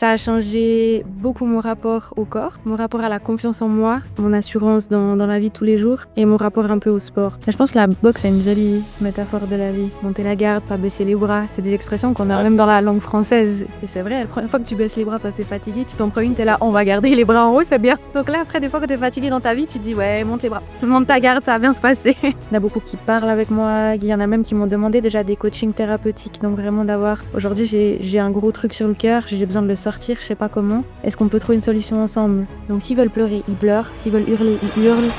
Ça a changé beaucoup mon rapport au corps, mon rapport à la confiance en moi, mon assurance dans la vie de tous les jours et mon rapport un peu au sport. Je pense que la boxe c'est une jolie métaphore de la vie. Monter la garde, pas baisser les bras, c'est des expressions qu'on a même dans la langue française. Et c'est vrai, la première fois que tu baisses les bras parce que t'es fatigué, tu t'en prends une, t'es là, on va garder les bras en haut, c'est bien. Donc là, après, des fois que t'es fatigué dans ta vie, tu te dis ouais, monte les bras, monte ta garde, ça va bien se passer. Il y en a beaucoup qui parlent avec moi, il y en a même qui m'ont demandé déjà des coachings thérapeutiques, donc vraiment d'avoir. Aujourd'hui, j'ai un gros truc sur le cœur, j'ai besoin de le sortir, je sais pas comment. Est-ce qu'on peut trouver une solution ensemble? Donc s'ils veulent pleurer, ils pleurent. S'ils veulent hurler, ils hurlent.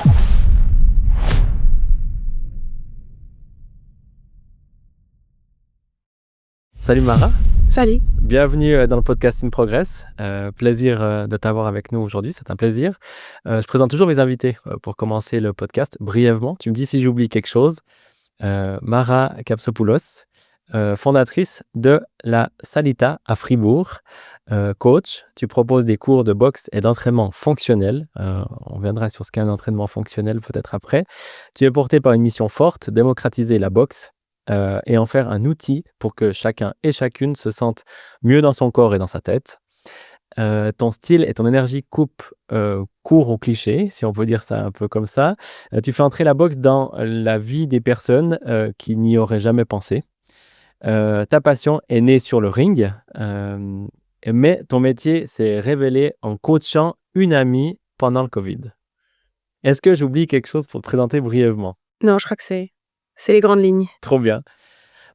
Salut Mara, Salut. bienvenue dans le podcast In Progress. Plaisir de t'avoir avec nous aujourd'hui, c'est un plaisir. Je présente toujours mes invités pour commencer le podcast brièvement. Tu me dis si j'oublie quelque chose. Mara Kapsopoulos, fondatrice de la Salita à Fribourg, coach. Tu proposes des cours de boxe et d'entraînement fonctionnel. On viendra sur ce qu'est un entraînement fonctionnel peut-être après. Tu es porté par une mission forte, démocratiser la boxe et en faire un outil pour que chacun et chacune se sente mieux dans son corps et dans sa tête. Ton style et ton énergie court au cliché, si on peut dire ça un peu comme ça. Tu fais entrer la boxe dans la vie des personnes qui n'y auraient jamais pensé. Ta passion est née sur le ring, mais ton métier s'est révélé en coachant une amie pendant le Covid. Est-ce que j'oublie quelque chose pour te présenter brièvement? Non, je crois que c'est les grandes lignes. Trop bien.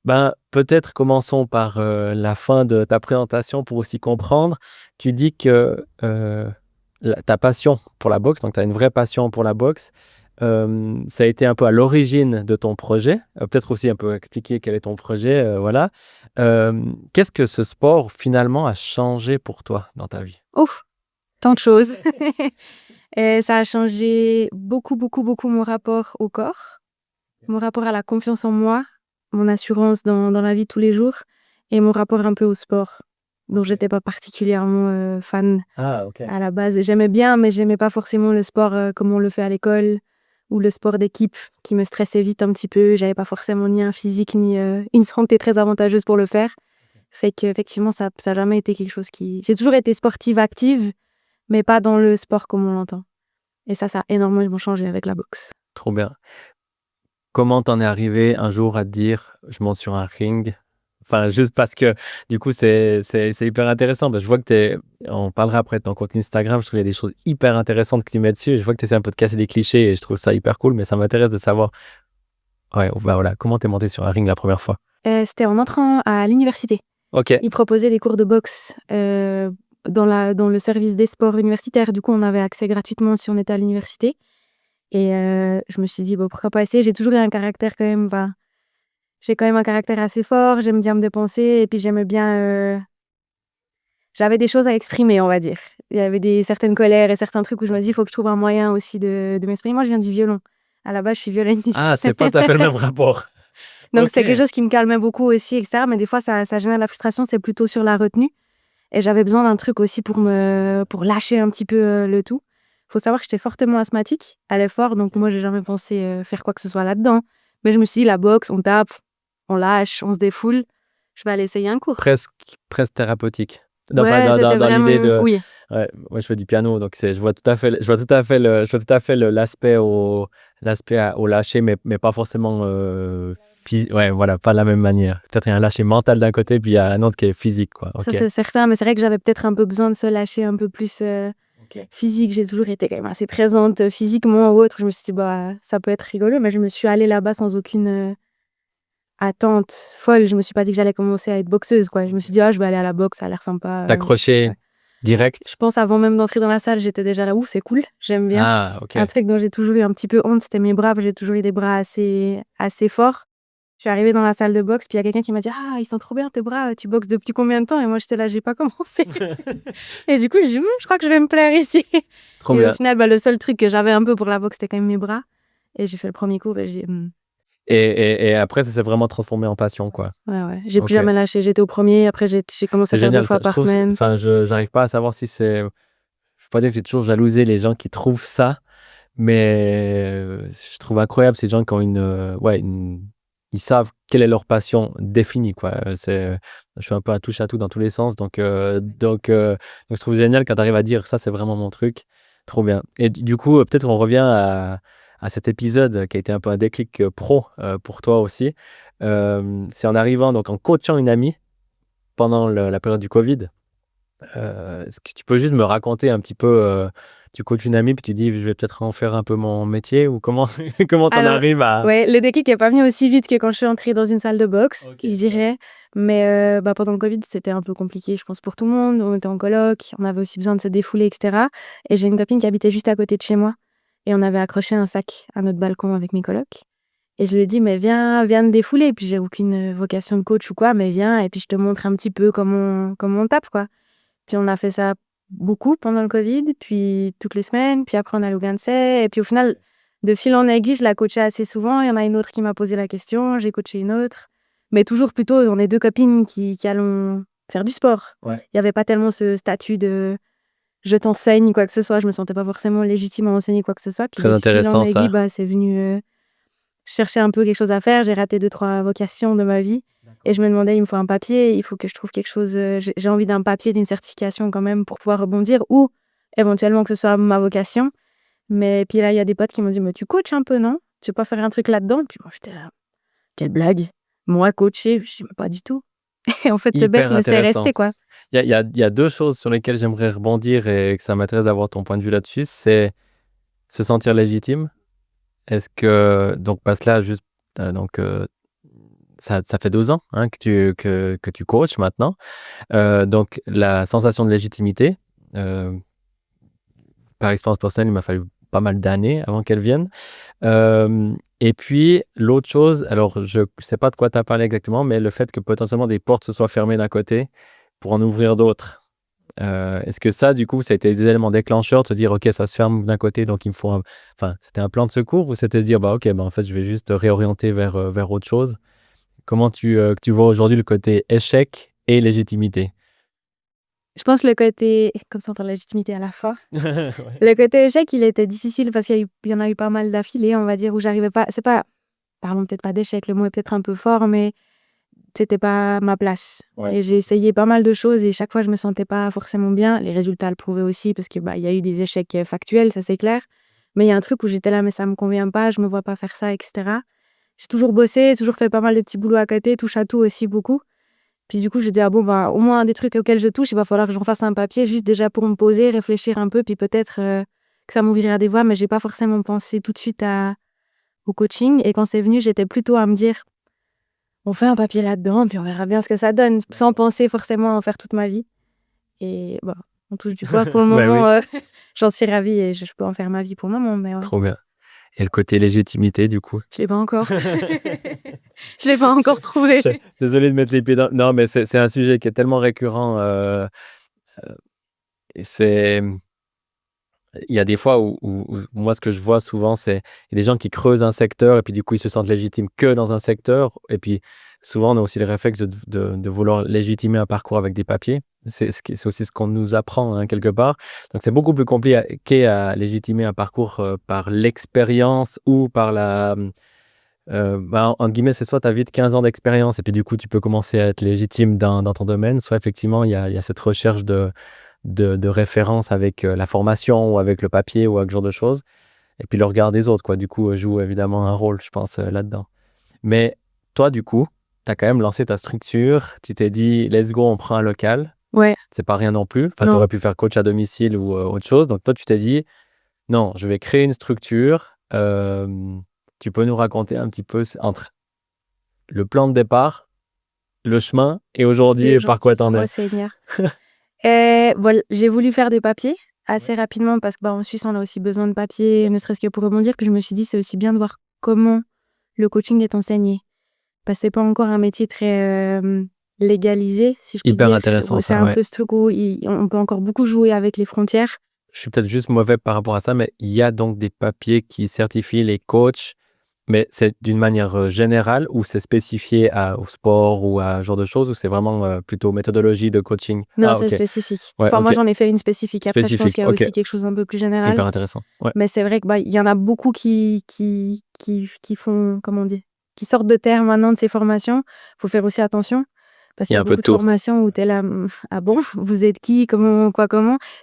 Ben, peut-être commençons par la fin de ta présentation pour aussi comprendre. Tu dis que ta passion pour la boxe, donc tu as une vraie passion pour la boxe, ça a été un peu à l'origine de ton projet. Peut-être aussi un peu expliquer quel est ton projet, voilà. Qu'est-ce que ce sport finalement a changé pour toi dans ta vie? Ouf, tant de choses. Et ça a changé beaucoup, beaucoup, beaucoup mon rapport au corps, mon rapport à la confiance en moi, mon assurance dans la vie de tous les jours et mon rapport un peu au sport, dont j'étais pas particulièrement fan Ah, ok. à la base. J'aimais bien, mais j'aimais pas forcément le sport comme on le fait à l'école ou le sport d'équipe qui me stressait vite un petit peu. J'avais pas forcément ni un physique ni une santé très avantageuse pour le faire. Fait qu'effectivement, ça a jamais été quelque chose qui... J'ai toujours été sportive active, mais pas dans le sport comme on l'entend. Et ça a énormément changé avec la boxe. Trop bien. Comment t'en es arrivé un jour à te dire je monte sur un ring? Enfin, juste parce que du coup, c'est hyper intéressant. Parce que je vois que on parlera après de ton compte Instagram. Je trouve qu'il y a des choses hyper intéressantes que tu mets dessus. Et je vois que tu essaies un peu de casser des clichés et je trouve ça hyper cool. Mais ça m'intéresse de savoir, ouais, bah voilà, comment t'es monté sur un ring la première fois? C'était en entrant à l'université. Ok, Ils proposaient des cours de boxe dans le service des sports universitaires. Du coup, on avait accès gratuitement si on était à l'université. Et je me suis dit, bon, pourquoi pas essayer? J'ai toujours eu un caractère quand même, j'ai quand même un caractère assez fort, j'aime bien me dépenser et puis j'aimais bien... J'avais des choses à exprimer, on va dire. Il y avait certaines colères et certains trucs où je me dis, il faut que je trouve un moyen aussi de m'exprimer. Moi, je viens du violon. À la base, je suis violoniste. ah, c'est pas tout à fait le même rapport. Donc, Ok. c'est quelque chose qui me calmait beaucoup aussi, etc. Mais des fois, ça génère la frustration, c'est plutôt sur la retenue. Et j'avais besoin d'un truc aussi pour lâcher un petit peu le tout. Faut savoir que j'étais fortement asthmatique à l'effort, donc moi, j'ai jamais pensé faire quoi que ce soit là-dedans. Mais je me suis dit, la boxe, on tape, on lâche, on se défoule. Je vais aller essayer un cours. Presque thérapeutique. Ouais, c'était Dans l'idée vraiment... de, Oui. ouais, moi je fais du piano, donc je vois tout à fait, l'aspect au lâcher, mais pas forcément, ouais, voilà, pas de la même manière. Peut-être il y a un lâcher mental d'un côté, puis il y a un autre qui est physique, quoi. Ça, Ok. c'est certain, mais c'est vrai que j'avais peut-être un peu besoin de se lâcher un peu plus Ok. physique. J'ai toujours été quand même assez présente physiquement ou autre. Je me suis dit, bah, ça peut être rigolo, mais je me suis allée là-bas sans aucune attente folle. Je me suis pas dit que j'allais commencer à être boxeuse, quoi. Je me suis dit, ah, je vais aller à la boxe, ça a l'air sympa. T'accrocher Ouais. direct. Je pense avant même d'entrer dans la salle, j'étais déjà là, ouh, c'est cool, j'aime bien. Ah, ok. Un truc dont j'ai toujours eu un petit peu honte, c'était mes bras. J'ai toujours eu des bras assez forts. Je suis arrivée dans la salle de boxe, puis il y a quelqu'un qui m'a dit, ah, ils sont trop bien tes bras, tu boxes depuis combien de temps? Et moi, j'étais là, j'ai pas commencé. Et du coup, j'ai dit, je crois que je vais me plaire ici. Trop Et bien. au final, le seul truc que j'avais un peu pour la boxe, c'était quand même mes bras. Et j'ai fait le premier cours et j'ai Et après, ça s'est vraiment transformé en passion, quoi. ouais. J'ai plus Ok. jamais lâché. J'étais au premier, après j'ai commencé C'est à faire 2 génial. fois Je par trouve, semaine. enfin, j'arrive pas à savoir si c'est. Je peux pas dire que j'ai toujours jalousé les gens qui trouvent ça, mais je trouve incroyable ces gens qui ont ouais, ils savent quelle est leur passion définie, quoi. Je suis un peu à touche à tout dans tous les sens, donc je trouve génial quand tu arrives à dire ça, c'est vraiment mon truc. Trop bien. Et du coup, peut-être on revient à cet épisode qui a été un peu un déclic pro pour toi aussi. C'est en arrivant, donc en coachant une amie pendant la période du Covid. Est-ce que tu peux juste me raconter un petit peu, tu coaches une amie puis tu dis je vais peut-être en faire un peu mon métier ou comment comment t'en Alors, arrives à... ouais, le déclic n'est pas venu aussi vite que quand je suis entrée dans une salle de boxe, Ok. je dirais. Mais pendant le Covid, c'était un peu compliqué, je pense, pour tout le monde. On était en coloc, on avait aussi besoin de se défouler, etc. Et j'ai une copine qui habitait juste à côté de chez moi. Et on avait accroché un sac à notre balcon avec mes colocs. Et je lui ai dit, mais viens te défouler. Et puis j'ai aucune vocation de coach ou quoi, mais viens et puis je te montre un petit peu comment on tape, quoi. Puis on a fait ça beaucoup pendant le Covid, puis toutes les semaines, puis après on allait au Gansey. Et puis au final, de fil en aiguille, je la coachais assez souvent. Il y en a une autre qui m'a posé la question, j'ai coaché une autre. Mais toujours plutôt, on est deux copines qui allons faire du sport. Ouais. Il n'y avait pas tellement ce statut de je t'enseigne quoi que ce soit. Je me sentais pas forcément légitime à enseigner quoi que ce soit. Puis Très de fil en intéressant, ça. aiguille, c'est venu chercher un peu quelque chose à faire. J'ai raté 2-3 vocations de ma vie. Et je me demandais, il me faut un papier, il faut que je trouve quelque chose. J'ai envie d'un papier, d'une certification quand même pour pouvoir rebondir ou éventuellement que ce soit ma vocation. Mais puis là, il y a des potes qui m'ont dit, mais tu coaches un peu, non? Tu veux pas faire un truc là-dedans? Puis moi, j'étais là, quelle blague. Moi, coacher, je sais pas du tout. Et en fait, c'est bête, Hyper mais c'est intéressant. resté, quoi. Il y a deux choses sur lesquelles j'aimerais rebondir et que ça m'intéresse d'avoir ton point de vue là-dessus. C'est se sentir légitime. Est-ce que, donc, parce que là, juste, ça fait 2 ans que tu coaches maintenant. Donc, la sensation de légitimité, par expérience personnelle, il m'a fallu pas mal d'années avant qu'elle vienne. Et puis, l'autre chose, alors je sais pas de quoi tu as parlé exactement, mais le fait que potentiellement des portes se soient fermées d'un côté pour en ouvrir d'autres. Est-ce que ça, du coup, ça a été des éléments déclencheurs de se dire, OK, ça se ferme d'un côté, donc il me faut enfin, c'était un plan de secours ou c'était de dire, bah, OK, bah, en fait, je vais juste réorienter vers autre chose? Comment tu vois aujourd'hui le côté échec et légitimité? Je pense le côté, comme ça on parle de légitimité à la fin. Ouais. Le côté échec, il était difficile parce qu'il y en a eu pas mal d'affilés, on va dire, où j'arrivais pas. C'est pas, pardon, peut-être pas d'échec, le mot est peut-être un peu fort, mais c'était pas ma place. Ouais. Et j'ai essayé pas mal de choses et chaque fois je me sentais pas forcément bien. Les résultats le prouvaient aussi parce que il y a eu des échecs factuels, ça c'est clair. Mais il y a un truc où j'étais là, mais ça me convient pas, je me vois pas faire ça, etc. J'ai toujours bossé, toujours fait pas mal de petits boulots à côté, touche à tout aussi beaucoup. Puis du coup, j'ai dit, ah bon, au moins des trucs auxquels je touche, il va falloir que j'en fasse un papier, juste déjà pour me poser, réfléchir un peu, puis peut-être que ça m'ouvrira des voies, mais j'ai pas forcément pensé tout de suite au coaching. Et quand c'est venu, j'étais plutôt à me dire, on fait un papier là-dedans, puis on verra bien ce que ça donne, sans penser forcément en faire toute ma vie. Et on touche du bois pour le Bah oui. moment. J'en suis ravie et je peux en faire ma vie pour le moment, mais ouais, Trop bien. Et le côté légitimité, du coup? je l'ai pas encore. Je l'ai pas encore trouvé. Désolé de mettre les pieds dans... Non, mais c'est un sujet qui est tellement récurrent. Et il y a des fois où moi, ce que je vois souvent, c'est il y a des gens qui creusent un secteur et puis du coup, ils se sentent légitimes que dans un secteur. Et puis, souvent, on a aussi le réflexe de vouloir légitimer un parcours avec des papiers. C'est aussi ce qu'on nous apprend, hein, quelque part. Donc, c'est beaucoup plus compliqué à légitimer un parcours par l'expérience ou par entre guillemets, c'est soit tu as vite 15 ans d'expérience et puis du coup, tu peux commencer à être légitime dans ton domaine, soit effectivement, il y a cette recherche de référence avec la formation ou avec le papier ou avec ce genre de choses. Et puis le regard des autres, quoi, du coup, joue évidemment un rôle, je pense, là-dedans. Mais toi, du coup, tu as quand même lancé ta structure. Tu t'es dit, let's go, on prend un local. Ouais, C'est pas rien non plus. Enfin, tu non. aurais pu faire coach à domicile ou autre chose. Donc toi, tu t'es dit, non, je vais créer une structure. Tu peux nous raconter un petit peu entre le plan de départ, le chemin et aujourd'hui, par quoi t'en es? Oh Seigneur. J'ai voulu faire des papiers assez rapidement parce que en Suisse, on a aussi besoin de papiers, ne serait-ce que pour rebondir. Puis je me suis dit, c'est aussi bien de voir comment le coaching est enseigné. Parce que c'est pas encore un métier très légalisé, si je puis Hyper dire. intéressant, C'est ça, un ouais. peu ce truc où on peut encore beaucoup jouer avec les frontières. Je suis peut-être juste mauvais par rapport à ça, mais il y a donc des papiers qui certifient les coachs, mais c'est d'une manière générale ou c'est spécifié au sport ou à ce genre de choses ou c'est vraiment plutôt méthodologie de coaching? Non, Ah, c'est ok. spécifique. Ouais, Moi, ok. j'en ai fait une spécifique. Après, je pense Spécifique, qu'il y a ok. aussi quelque chose d'un peu plus général. Hyper intéressant. Ouais. Mais c'est vrai que il y en a beaucoup qui font, comment on dit, qui sortent de terre maintenant de ces formations, faut faire aussi attention. Parce Il y qu'il y a a un peu beaucoup de de tout. formations où tu es là, ah bon, vous êtes qui, comment?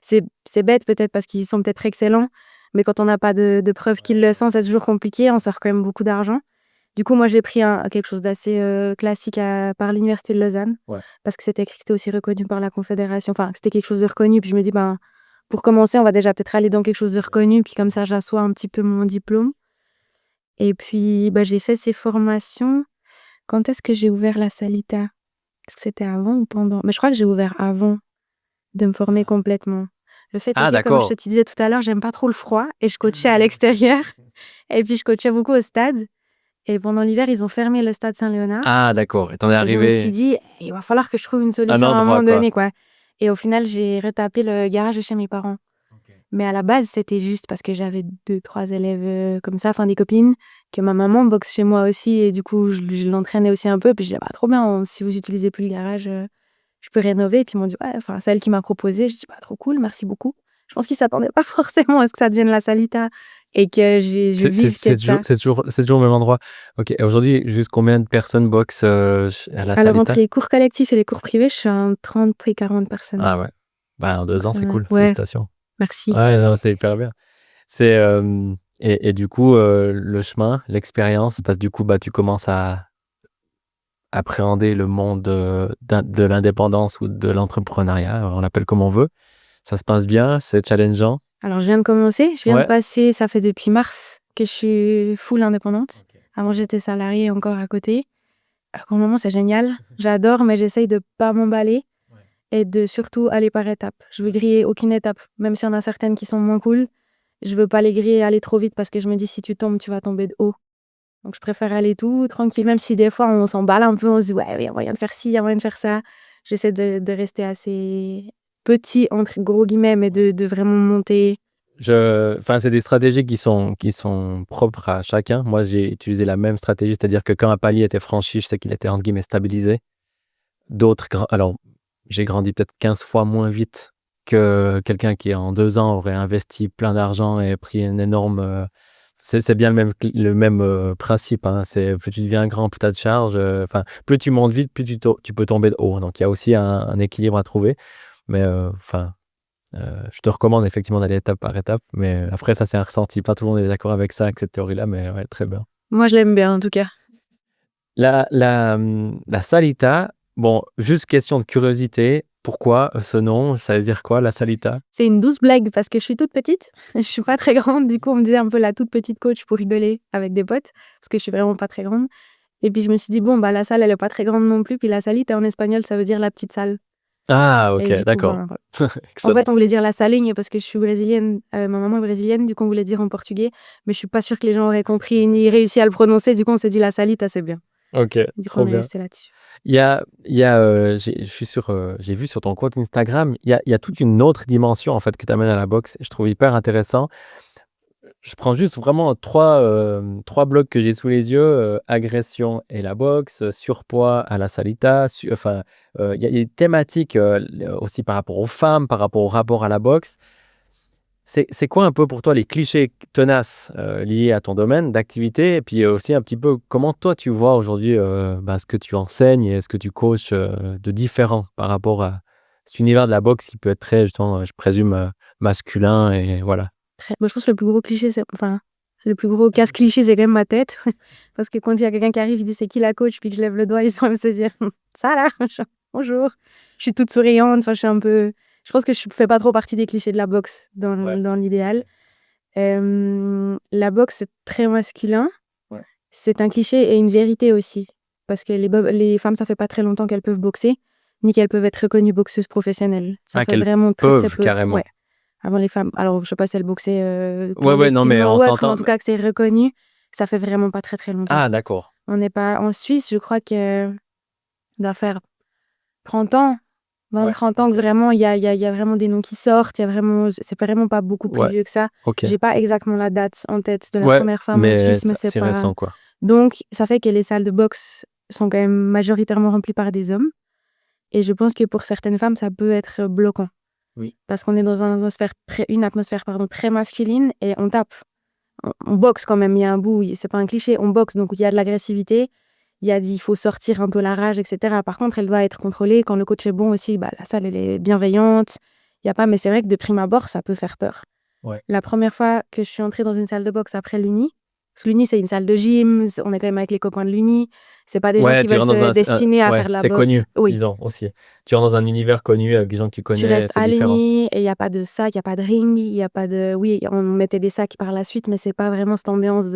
C'est bête peut-être parce qu'ils sont peut-être excellents, mais quand on n'a pas de preuves qu'ils le sont, c'est toujours compliqué, on sort quand même beaucoup d'argent. Du coup, moi, j'ai pris quelque chose d'assez classique par l'université de Lausanne, Ouais. parce que c'était écrit que c'était aussi reconnu par la Confédération, enfin, que c'était quelque chose de reconnu. Puis je me dis, ben, pour commencer, on va déjà peut-être aller dans quelque chose de reconnu, puis comme ça, j'assois un petit peu mon diplôme. Et puis, bah, j'ai fait ces formations. Quand est-ce que j'ai ouvert la Salita? Est-ce que c'était avant ou pendant? Mais je crois que j'ai ouvert avant de me former complètement. Le fait est Ah que, comme je d'accord. te disais tout à l'heure, j'aime pas trop le froid et je coachais à l'extérieur. Et puis, je coachais beaucoup au stade. Et pendant l'hiver, ils ont fermé le stade Saint-Léonard. Ah d'accord et tu es Et je me suis arrivé dit: «Il va falloir que je trouve une un solution à un endroit moment quoi? donné, quoi». Et au final, j'ai retapé le garage de chez mes parents. OK. Mais à la base, c'était juste parce que j'avais 2-3 élèves, comme ça, enfin des copines, que ma maman boxe chez moi aussi et du coup, je l'entraînais aussi un peu. Puis je disais: «Bah, trop bien, si vous utilisez plus le garage, je peux rénover». Et puis ils m'ont dit: «Ouais», enfin, c'est elle qui m'a proposé. Je dis: «Bah, trop cool, merci beaucoup». Je pense qu'ils s'attendaient pas forcément à ce que ça devienne la Salita et que je vive que de ça. C'est toujours au même endroit? OK et aujourd'hui, juste combien de personnes boxent, ch à la Alors entre Salita? les cours collectifs et les cours privés, je suis à 30 et 40 personnes. Ah ouais. Bah, en Donc 2 ans, ça c'est va. cool, Ouais, félicitations. merci. Ouais, non, c'est hyper bien. C'est, et du coup, le chemin, l'expérience, parce que du coup, bah, tu commences à appréhender le monde, de l'indépendance ou de l'entrepreneuriat, on l'appelle comme on veut. Ça se passe bien? C'est challengeant? Alors je viens de commencer, je viens de Ouais? passer, ça fait depuis mars que je suis full indépendante. OK. Avant, j'étais salariée encore à côté. Pour le moment, c'est génial. J'adore, mais j'essaye de pas m'emballer Ouais. et de surtout aller par étapes. Je veux griller aucune étape, même s'il y en a certaines qui sont moins cool. Je veux pas les griller et aller trop vite parce que je me dis si tu tombes, tu vas tomber de haut. Donc je préfère aller tout tranquille, même si des fois on s'emballe un peu, on se dit: «Ouais, il y a moyen de faire ci, il y a moyen de faire ça». J'essaie de rester assez «petit» entre gros guillemets, mais Ouais. de vraiment monter. Enfin, c'est des stratégies qui sont propres à chacun. Moi, j'ai utilisé la même stratégie, c'est-à-dire que quand un palier était franchi, je sais qu'il était entre guillemets «stabilisé». D'autres alors, j'ai grandi peut-être 15 fois moins vite que quelqu'un qui en 2 ans aurait investi plein d'argent et pris une énorme, c'est bien le même, principe, hein. C'est plus tu deviens grand, plus tu as de charges, enfin, plus tu montes vite, plus tu peux tomber de haut. Donc il y a aussi un équilibre à trouver. Mais, enfin, je te recommande effectivement d'aller étape par étape. Mais après ça, c'est un ressenti. Pas tout le monde est d'accord avec ça, avec cette théorie-là, mais ouais, très bien. Moi, je l'aime bien en tout cas. La Salita, bon, juste question de curiosité, pourquoi ce nom? Ça veut dire quoi la Salita? C'est une douce blague parce que je suis toute petite. Je suis pas très grande, du coup, on me disait un peu la toute petite coach pour rigoler avec des potes parce que je suis vraiment pas très grande. Et puis je me suis dit: «Bon, bah, la salle, elle est pas très grande non plus». Puis la salita en espagnol, ça veut dire la petite salle. Ah Et OK, du coup, d'accord. ben, voilà. En Excellent. fait, on voulait dire la salinha parce que je suis brésilienne, ma maman est brésilienne, du coup, on voulait dire en portugais, mais je suis pas sûre que les gens auraient compris ni réussi à le prononcer. Du coup, on s'est dit: «La salita, c'est bien». OK, Du coup, trop on est bien. resté là-dessus. J'ai vu sur ton compte Instagram, il y a toute une autre dimension en fait que tu amènes à la boxe et je trouve hyper intéressant. Je prends juste vraiment 3 blocs que j'ai sous les yeux, agression et la boxe, surpoids à la salita, enfin, il y a une thématique, aussi par rapport aux femmes, par rapport au rapport à la boxe. C'est quoi un peu pour toi les clichés tenaces, liés à ton domaine d'activité? Et puis, aussi un petit peu comment toi tu vois aujourd'hui, bah, ce que tu enseignes et ce que tu coaches, de différent par rapport à cet univers de la boxe qui peut être très justement, je présume, masculin et voilà? Très moi, je pense que le plus gros cliché, c'est enfin, le plus gros casse-cliché, c'est quand même ma tête. Parce que quand il y a quelqu'un qui arrive, il dit: «C'est qui la coach?» Puis que je lève le doigt, ils sont à se dire: «Ça là?» Genre: «Bonjour». Je suis toute souriante, enfin, je suis un peu je pense que je fais pas trop partie des clichés de la boxe Ouais. dans l'idéal. La boxe, c'est très masculin. Ouais. C'est un cliché et une vérité aussi. Parce que les femmes, ça fait pas très longtemps qu'elles peuvent boxer, ni qu'elles peuvent être reconnues boxeuses professionnelles. Ça Ah fait qu'elles vraiment très, très peuvent peu. Ouais. carrément. Avant les femmes alors je sais pas si elles boxaient, Ouais, ouais, non mais clandestinement on ou autre, mais en s'entend, tout mais cas que c'est reconnu, ça fait vraiment pas très, très longtemps. ah d'accord. On n'est pas en Suisse, je crois que doit faire 30 ans, Ouais, 20-30 ans que OK. vraiment il y a vraiment des noms qui sortent, il y a vraiment c'est vraiment pas beaucoup plus Ouais, vieux que ça. OK. J'ai pas exactement la date en tête de la Ouais, première femme en mais Suisse, mais ça c'est c'est pas récent quoi. donc ça fait que les salles de boxe sont quand même majoritairement remplies par des hommes et je pense que pour certaines femmes, ça peut être bloquant. Oui. Parce qu'on est dans une atmosphère pardon, très masculine et on tape. on boxe quand même, il y a un bout, c'est pas un cliché, on boxe, donc il y a de l'agressivité, il faut sortir un peu la rage, etc. Par contre, elle doit être contrôlée. Quand le coach est bon aussi, la salle, elle est bienveillante. Il y a pas, mais c'est vrai que de prime abord, ça peut faire peur. Ouais. La première fois que je suis entrée dans une salle de boxe après l'Uni, parce que l'Uni, c'est une salle de gym, on est quand même avec les copains de l'Uni, c'est pas des gens qui tu veulent rentres se dans un, destiner à ouais, faire de la c'est boxe. connu, Oui. disons, aussi. Tu rentres dans un univers connu avec des gens que tu Tu connais, restes c'est à différent. l'Uni et il n'y a pas de sac, il n'y a pas de ring, il y a pas de... Oui, on mettait des sacs par la suite, mais c'est pas vraiment cette ambiance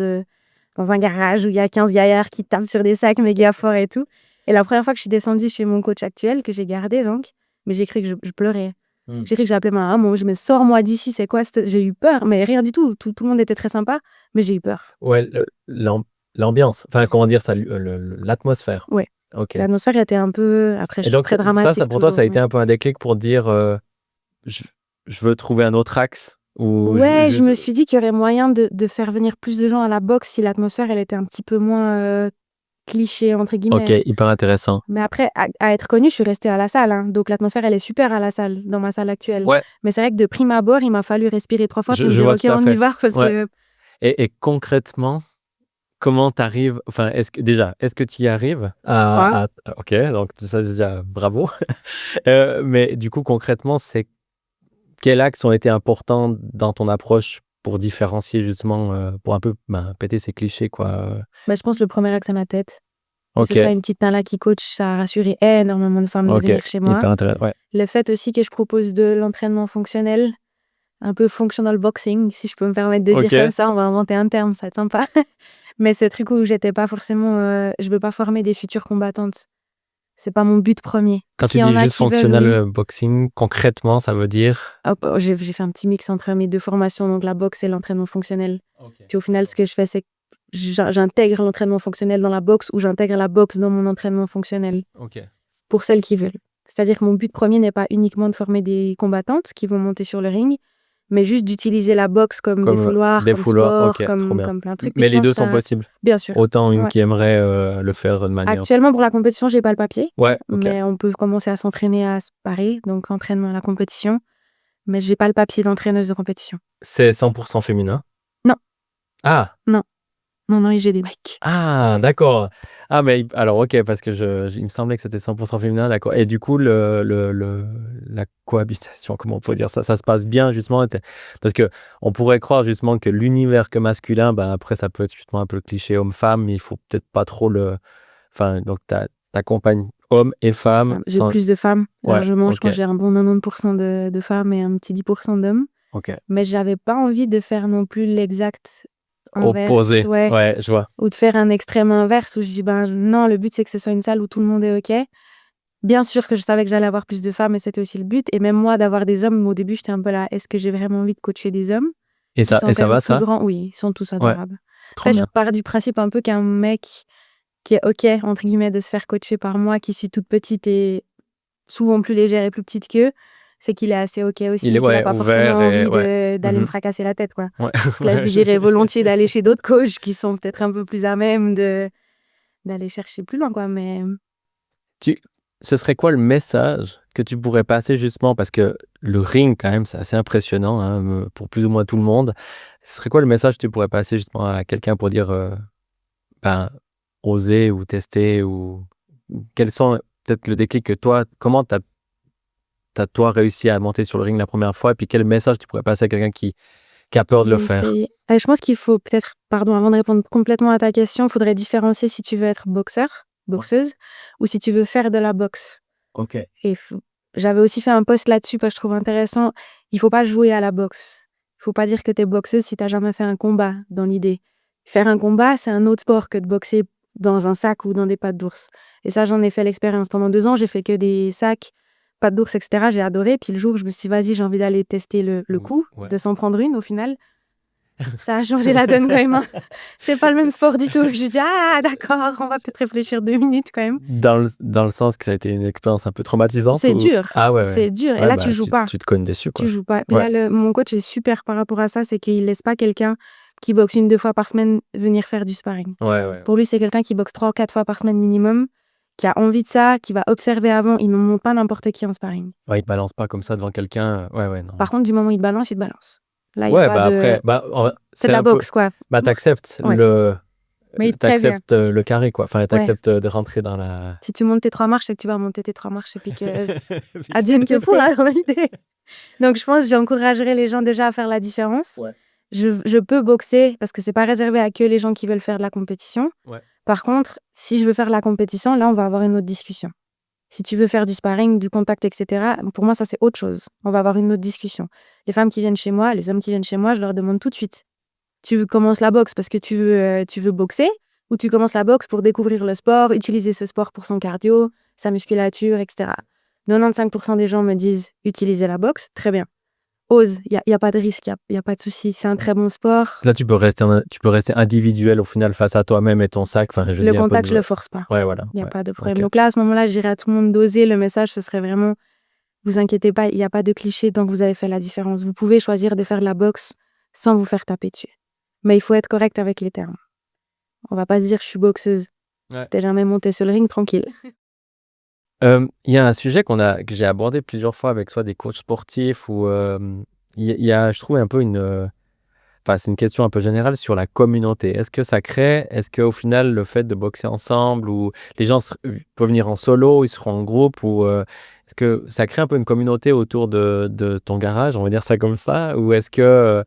dans un garage où il y a 15 gaillards qui tapent sur des sacs méga forts et tout. Et la première fois que je suis descendue chez mon coach actuel, que j'ai gardé donc, mais j'ai cru que je pleurais. J'ai cru que j'ai appelé ma maman, je me sors-moi d'ici, c'est quoi j'ai eu peur, mais rien du tout. Tout le monde était très sympa, mais j'ai eu peur. Ouais, l'ambiance, enfin, comment dire ça, l'atmosphère. Ouais. Ok. L'atmosphère était un peu... Après, je Et suis donc, très dramatique ça pour toi, toujours, ça a été mais... un peu un déclic pour dire je veux trouver un autre axe ou Ouais, je me suis dit qu'il y aurait moyen de faire venir plus de gens à la boxe si l'atmosphère, elle était un petit peu moins cliché, entre Ok, guillemets. hyper intéressant. Mais après, à être connue, je suis restée à la salle. Hein. Donc, l'atmosphère, elle est super à la salle, dans ma salle actuelle. Ouais, Mais c'est vrai que de prime abord, il m'a fallu respirer 3 fois puis me je dire, vois OK, tout à on y fait. va, parce Ouais. que... Et concrètement, comment t'arrives, enfin, est-ce que tu y arrives ok, donc ça déjà, bravo. Mais du coup, concrètement, quels axes ont été importants dans ton approche pour différencier justement, pour un peu péter ces clichés, quoi. Je pense que le premier axe, c'est ma tête. Que Ok, ce soit une petite nana qui coach, ça a rassuré énormément de femmes de venir chez moi. hyper intéressant, ouais. Le fait aussi que je propose de l'entraînement fonctionnel, un peu functional boxing, si je peux me permettre de dire Ok. comme ça, on va inventer un terme, ça va être sympa. Mais ce truc où j'étais pas forcément... je veux pas former des futures combattantes. C'est pas mon but premier. Quand tu S'il y en dis a juste qui veulent, functional oui. boxing, concrètement, ça veut dire. Hop, j'ai fait un petit mix entre mes 2 formations, donc la boxe et l'entraînement fonctionnel. Puis au final, ce que je fais, c'est que j'intègre l'entraînement fonctionnel dans la boxe ou j'intègre la boxe dans mon entraînement fonctionnel, Ok. pour celles qui veulent. C'est-à-dire que mon but premier n'est pas uniquement de former des combattantes qui vont monter sur le ring, mais juste d'utiliser la boxe comme défouloir, comme sport, ok, trop bien. comme plein de trucs. Mais Puis je les pense deux que sont ça... possibles. Bien sûr. Autant une Ouais. qui aimerait le faire de manière. Actuellement, pour la compétition, j'ai pas le papier, Ouais, ok. mais on peut commencer à s'entraîner à se parer, donc entraînement à la compétition. Mais j'ai pas le papier d'entraîneuse de compétition. C'est 100% féminin? Non. Ah! Non, j'ai des mecs. Ah, d'accord. Ah, mais alors, ok, parce que il me semblait que c'était 100% féminin, d'accord. Et du coup, la cohabitation, comment on peut dire ça, ça se passe bien, justement, parce que on pourrait croire, justement, que l'univers que masculin, après, ça peut être justement un peu le cliché homme-femme, mais il faut peut-être pas trop enfin, donc, t'accompagnes hommes et femmes. J'ai plus de femmes, Ouais, largement. Je ok. pense que j'ai un bon 90% de femmes et un petit 10% d'hommes. Ok. Mais j'avais pas envie de faire non plus l'exact inverse. Opposé. Ouais. Ouais, je vois. Ou de faire un extrême inverse où je dis, non, le but, c'est que ce soit une salle où tout le monde est OK. Bien sûr que je savais que j'allais avoir plus de femmes et c'était aussi le but. Et même moi, d'avoir des hommes, au début, j'étais un peu là, est-ce que j'ai vraiment envie de coacher des hommes? Et Ils ça sont quand même va, plus ça? grands. Oui, ils sont tous adorables. Trop Après, je bien. pars du principe un peu qu'un mec qui est OK, entre guillemets, de se faire coacher par moi, qui suis toute petite et souvent plus légère et plus petite qu'eux, c'est qu'il est assez OK aussi, Il est, qu'il a pas ouvert forcément et envie d'aller me Mhm. fracasser la tête, quoi. Ouais. Parce que là, je lui dirais volontiers d'aller chez d'autres coachs qui sont peut-être un peu plus à même d'aller chercher plus loin, quoi, mais... Ce serait quoi le message que tu pourrais passer justement, parce que le ring, quand même, c'est assez impressionnant, hein, pour plus ou moins tout le monde. Ce serait quoi le message que tu pourrais passer justement à quelqu'un pour dire, oser ou tester, ou quels sont peut-être le déclic que toi, comment t'as toi réussi à monter sur le ring la première fois, et puis quel message tu pourrais passer à quelqu'un qui a peur de le faire? Je pense qu'il faut peut-être, pardon, avant de répondre complètement à ta question, il faudrait différencier si tu veux être boxeur, boxeuse, ou si tu veux faire de la boxe. Ok. Et j'avais aussi fait un post là-dessus parce que je trouve intéressant. Il faut pas jouer à la boxe. Il faut pas dire que tu es boxeuse si tu n'as jamais fait un combat, dans l'idée. Faire un combat, c'est un autre sport que de boxer dans un sac ou dans des pattes d'ours. Et ça, j'en ai fait l'expérience. Pendant 2 ans, j'ai fait que des sacs, pattes d'ours, etc. J'ai adoré. Puis le jour où je me suis dit, vas-y, j'ai envie d'aller tester le coup, de s'en prendre une, au final, ça a changé la donne quand même. Hein. C'est pas le même sport du tout. J'ai dit, ah, d'accord, on va peut-être réfléchir 2 minutes quand même. Dans le sens que ça a été une expérience un peu traumatisante? C'est dur. Ah ouais. C'est dur. Et là, tu joues pas. Tu te cognes dessus, quoi. Tu joues pas. Là, mon coach est super par rapport à ça, c'est qu'il laisse pas quelqu'un qui boxe 1-2 fois par semaine venir faire du sparring. Ouais. Pour lui, c'est quelqu'un qui boxe 3 ou 4 fois par semaine minimum, qui a envie de ça, qui va observer avant. Il ne monte pas n'importe qui en sparring. Ouais, il te balance pas comme ça devant quelqu'un. Ouais, non. Par contre, du moment où il te balance, il te balance. Là, il n'y a Ouais, pas bah de... après, C'est c'est de la un peu. boxe, quoi. Bah, t'acceptes Ouais, mais très bien. le carré, quoi. Enfin, Ouais. t'acceptes de rentrer dans la. Si tu montes tes 3 marches, c'est que tu vas monter tes 3 marches et puis que Vite. advienne que pourra dans l'idée. Donc, je pense que j'encouragerais les gens déjà à faire la différence. Ouais. Je peux boxer parce que c'est pas réservé à que les gens qui veulent faire de la compétition. Ouais. Par contre, si je veux faire de la compétition, là, on va avoir une autre discussion. Si tu veux faire du sparring, du contact, etc., pour moi, ça, c'est autre chose. On va avoir une autre discussion. Les femmes qui viennent chez moi, les hommes qui viennent chez moi, je leur demande tout de suite. Tu commences la boxe parce que tu veux boxer ou tu commences la boxe pour découvrir le sport, utiliser ce sport pour son cardio, sa musculature, etc. 95% des gens me disent utiliser la boxe, très bien. Ose, il y a pas de risque, il y a pas de souci, c'est un très bon sport. Là, tu peux rester individuel au final face à toi-même et ton sac. Enfin, je Le dis un peu contact, de. je le force pas. Ouais, voilà. Il y a Ouais. pas de problème. Ok. Donc là, à ce moment-là, je dirais à tout le monde d'oser. Le message, ce serait vraiment, vous inquiétez pas, il y a pas de cliché tant que vous avez fait la différence. Vous pouvez choisir de faire de la boxe sans vous faire taper dessus. Mais il faut être correct avec les termes. On va pas se dire je suis boxeuse. Ouais. T'es jamais montée sur le ring, tranquille. Il y a un sujet que j'ai abordé plusieurs fois avec soit des coachs sportifs ou il y a, je trouve, un peu enfin, c'est une question un peu générale sur la communauté. Est-ce qu'au final, le fait de boxer ensemble ou les gens peuvent venir en solo, ils seront en groupe ou est-ce que ça crée un peu une communauté autour de ton garage, on va dire ça comme ça, ou est-ce que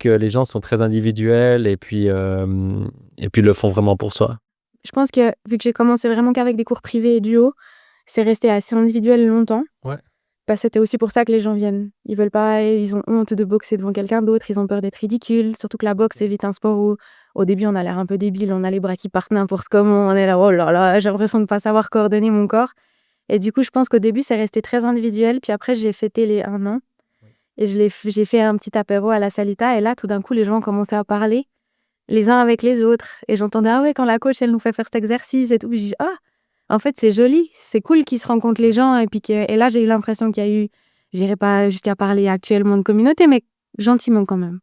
les gens sont très individuels et puis le font vraiment pour soi? Je pense que vu que j'ai commencé vraiment qu'avec des cours privés et duo, c'est resté assez individuel longtemps. Ouais. Bah, c'était aussi pour ça que les gens viennent. Ils veulent pas, ils ont honte de boxer devant quelqu'un d'autre, ils ont peur d'être ridicules. Surtout que la boxe, c'est vite un sport où, au début, on a l'air un peu débile, on a les bras qui partent n'importe comment, on est là, oh là là, j'ai l'impression de pas savoir coordonner mon corps. Et du coup, je pense qu'au début, c'est resté très individuel. Puis après, j'ai fêté les 1 an et j'ai fait un petit apéro à la Salita. Et là, tout d'un coup, les gens ont commencé à parler les uns avec les autres. Et j'entendais, ah ouais, quand la coach, elle nous fait faire cet exercice et tout. Puis j'ai dit, ah, en fait, c'est joli, c'est cool qu'ils se rencontrent les gens. Et là, j'ai eu l'impression qu'il y a eu, j'irai pas jusqu'à parler actuellement de communauté, mais gentiment quand même.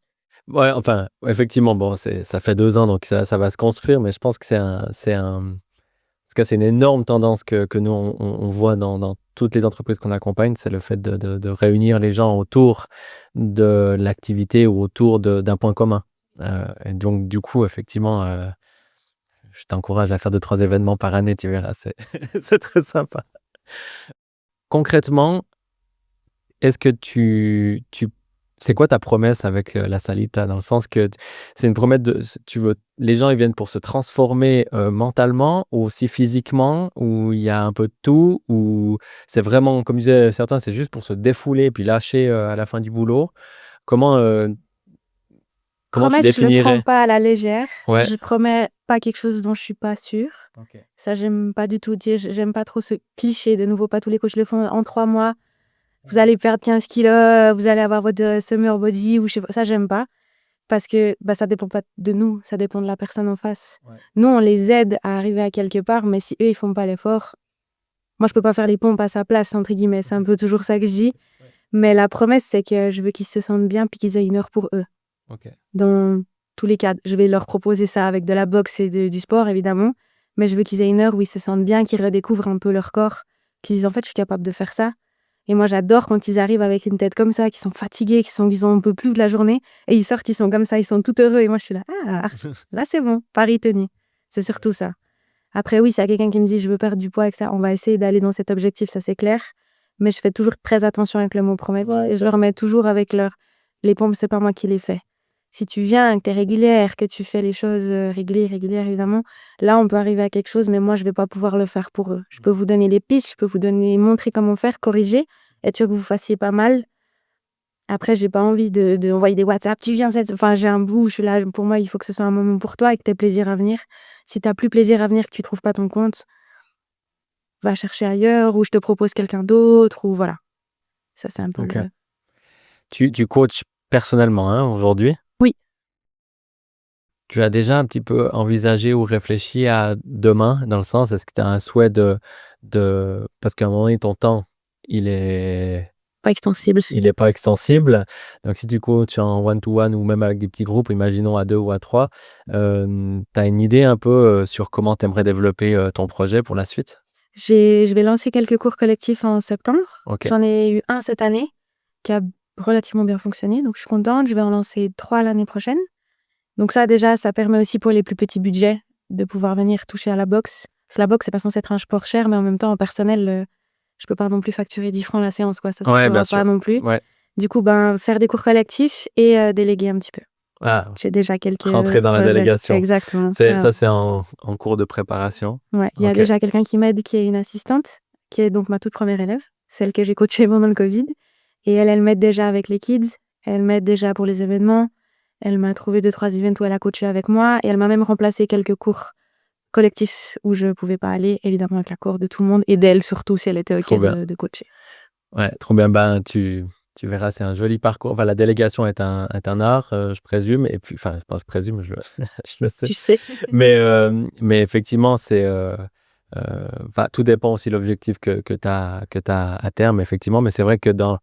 Ouais, enfin, effectivement, bon, ça fait 2 ans, donc ça va se construire, mais je pense que en tout cas, c'est une énorme tendance que nous, on voit dans toutes les entreprises qu'on accompagne, c'est le fait de réunir les gens autour de l'activité ou autour d'un point commun. Et donc, du coup, effectivement, je t'encourage à faire 2-3 événements par année, tu verras, c'est c'est très sympa. Concrètement, est-ce que c'est quoi ta promesse avec la Salita? Dans le sens que c'est une promesse les gens ils viennent pour se transformer mentalement ou aussi physiquement, ou il y a un peu de tout, ou c'est vraiment, comme disaient certains, c'est juste pour se défouler puis lâcher à la fin du boulot. Comment, comment tu Promesse, je le prends définirais? pas à la légère. Ouais. Je promets pas quelque chose dont je suis pas sûre. Ok. Ça, j'aime pas du tout dire, j'aime pas trop ce cliché. De nouveau, pas tous les coachs le font en 3 mois. Vous allez perdre 15 kilos, vous allez avoir votre summer body, ou je sais pas. Ça, j'aime pas. Parce que bah, ça dépend pas de nous, ça dépend de la personne en face. Ouais. Nous, on les aide à arriver à quelque part, mais si eux, ils font pas l'effort, moi, je peux pas faire les pompes à sa place, entre guillemets. C'est un peu toujours ça que je dis. Ouais. Mais la promesse, c'est que je veux qu'ils se sentent bien puis qu'ils aient une heure pour eux. Ok. Dans tous les cas, je vais leur proposer ça avec de la boxe et du sport, évidemment. Mais je veux qu'ils aient une heure où ils se sentent bien, qu'ils redécouvrent un peu leur corps, qu'ils disent en fait, je suis capable de faire ça. Et moi, j'adore quand ils arrivent avec une tête comme ça, qu'ils sont fatigués, qu'ils en peuvent plus de la journée. Et ils sortent, ils sont comme ça, ils sont tout heureux. Et moi, je suis là, ah, là, c'est bon, pari tenu. C'est surtout ça. Après, oui, s'il y a quelqu'un qui me dit, je veux perdre du poids avec ça, on va essayer d'aller dans cet objectif, ça c'est clair. Mais je fais toujours très attention avec le mot promesse. Et je leur mets toujours avec les pompes, c'est pas moi qui les fais. Si tu viens, que tu es régulière, que tu fais les choses régulières, évidemment, là, on peut arriver à quelque chose, mais moi, je vais pas pouvoir le faire pour eux. Je peux vous donner les pistes, je peux vous montrer comment faire, corriger, être sûr que vous fassiez pas mal. Après, j'ai pas envie d'envoyer des WhatsApp, tu viens enfin, j'ai un bout, je suis là, pour moi, il faut que ce soit un moment pour toi et que tu aies plaisir à venir. Si tu plus plaisir à venir, que tu trouves pas ton compte, va chercher ailleurs, ou je te propose quelqu'un d'autre, ou voilà. Ça, c'est un peu Ok. Tu coaches personnellement, hein, aujourd'hui? Oui. Tu as déjà un petit peu envisagé ou réfléchi à demain, dans le sens, est-ce que tu as un souhait parce qu'à un moment donné, ton temps, il est Pas extensible. pas extensible. Donc, si tu coaches en one-to-one ou même avec des petits groupes, imaginons à 2 ou à 3, tu as une idée un peu sur comment tu aimerais développer ton projet pour la suite? Je vais lancer quelques cours collectifs en septembre. Ok. J'en ai eu un cette année qui a relativement bien fonctionné. Donc, je suis contente. Je vais en lancer 3 l'année prochaine. Donc ça, déjà, ça permet aussi pour les plus petits budgets de pouvoir venir toucher à la boxe. Parce que la boxe, c'est pas censé être un sport cher, mais en même temps, en personnel, je peux pas non plus facturer 10 francs la séance, quoi. Ça se Ouais, bien fera sûr. pas non plus. Ouais. Du coup, faire des cours collectifs et déléguer un petit peu. Ah, J'ai déjà quelques rentrer dans la projets. délégation. Exactement. Ça, c'est en cours de préparation. Ouais, il y a Ok. déjà quelqu'un qui m'aide, qui est une assistante, qui est donc ma toute première élève, celle que j'ai coachée pendant le Covid. Et elle m'aide déjà avec les kids, elle m'aide déjà pour les événements. Elle m'a trouvé 2-3 events où elle a coaché avec moi et elle m'a même remplacé quelques cours collectifs où je pouvais pas aller, évidemment avec l'accord de tout le monde et d'elle surtout si elle était OK Trop bien. de coacher. Ouais, trop bien. Tu verras, c'est un joli parcours. Enfin, la délégation est un art, je présume. Et puis, enfin, je présume, je le sais. Tu sais. Mais effectivement, tout dépend aussi de l'objectif que tu as à terme, effectivement. Mais c'est vrai que dans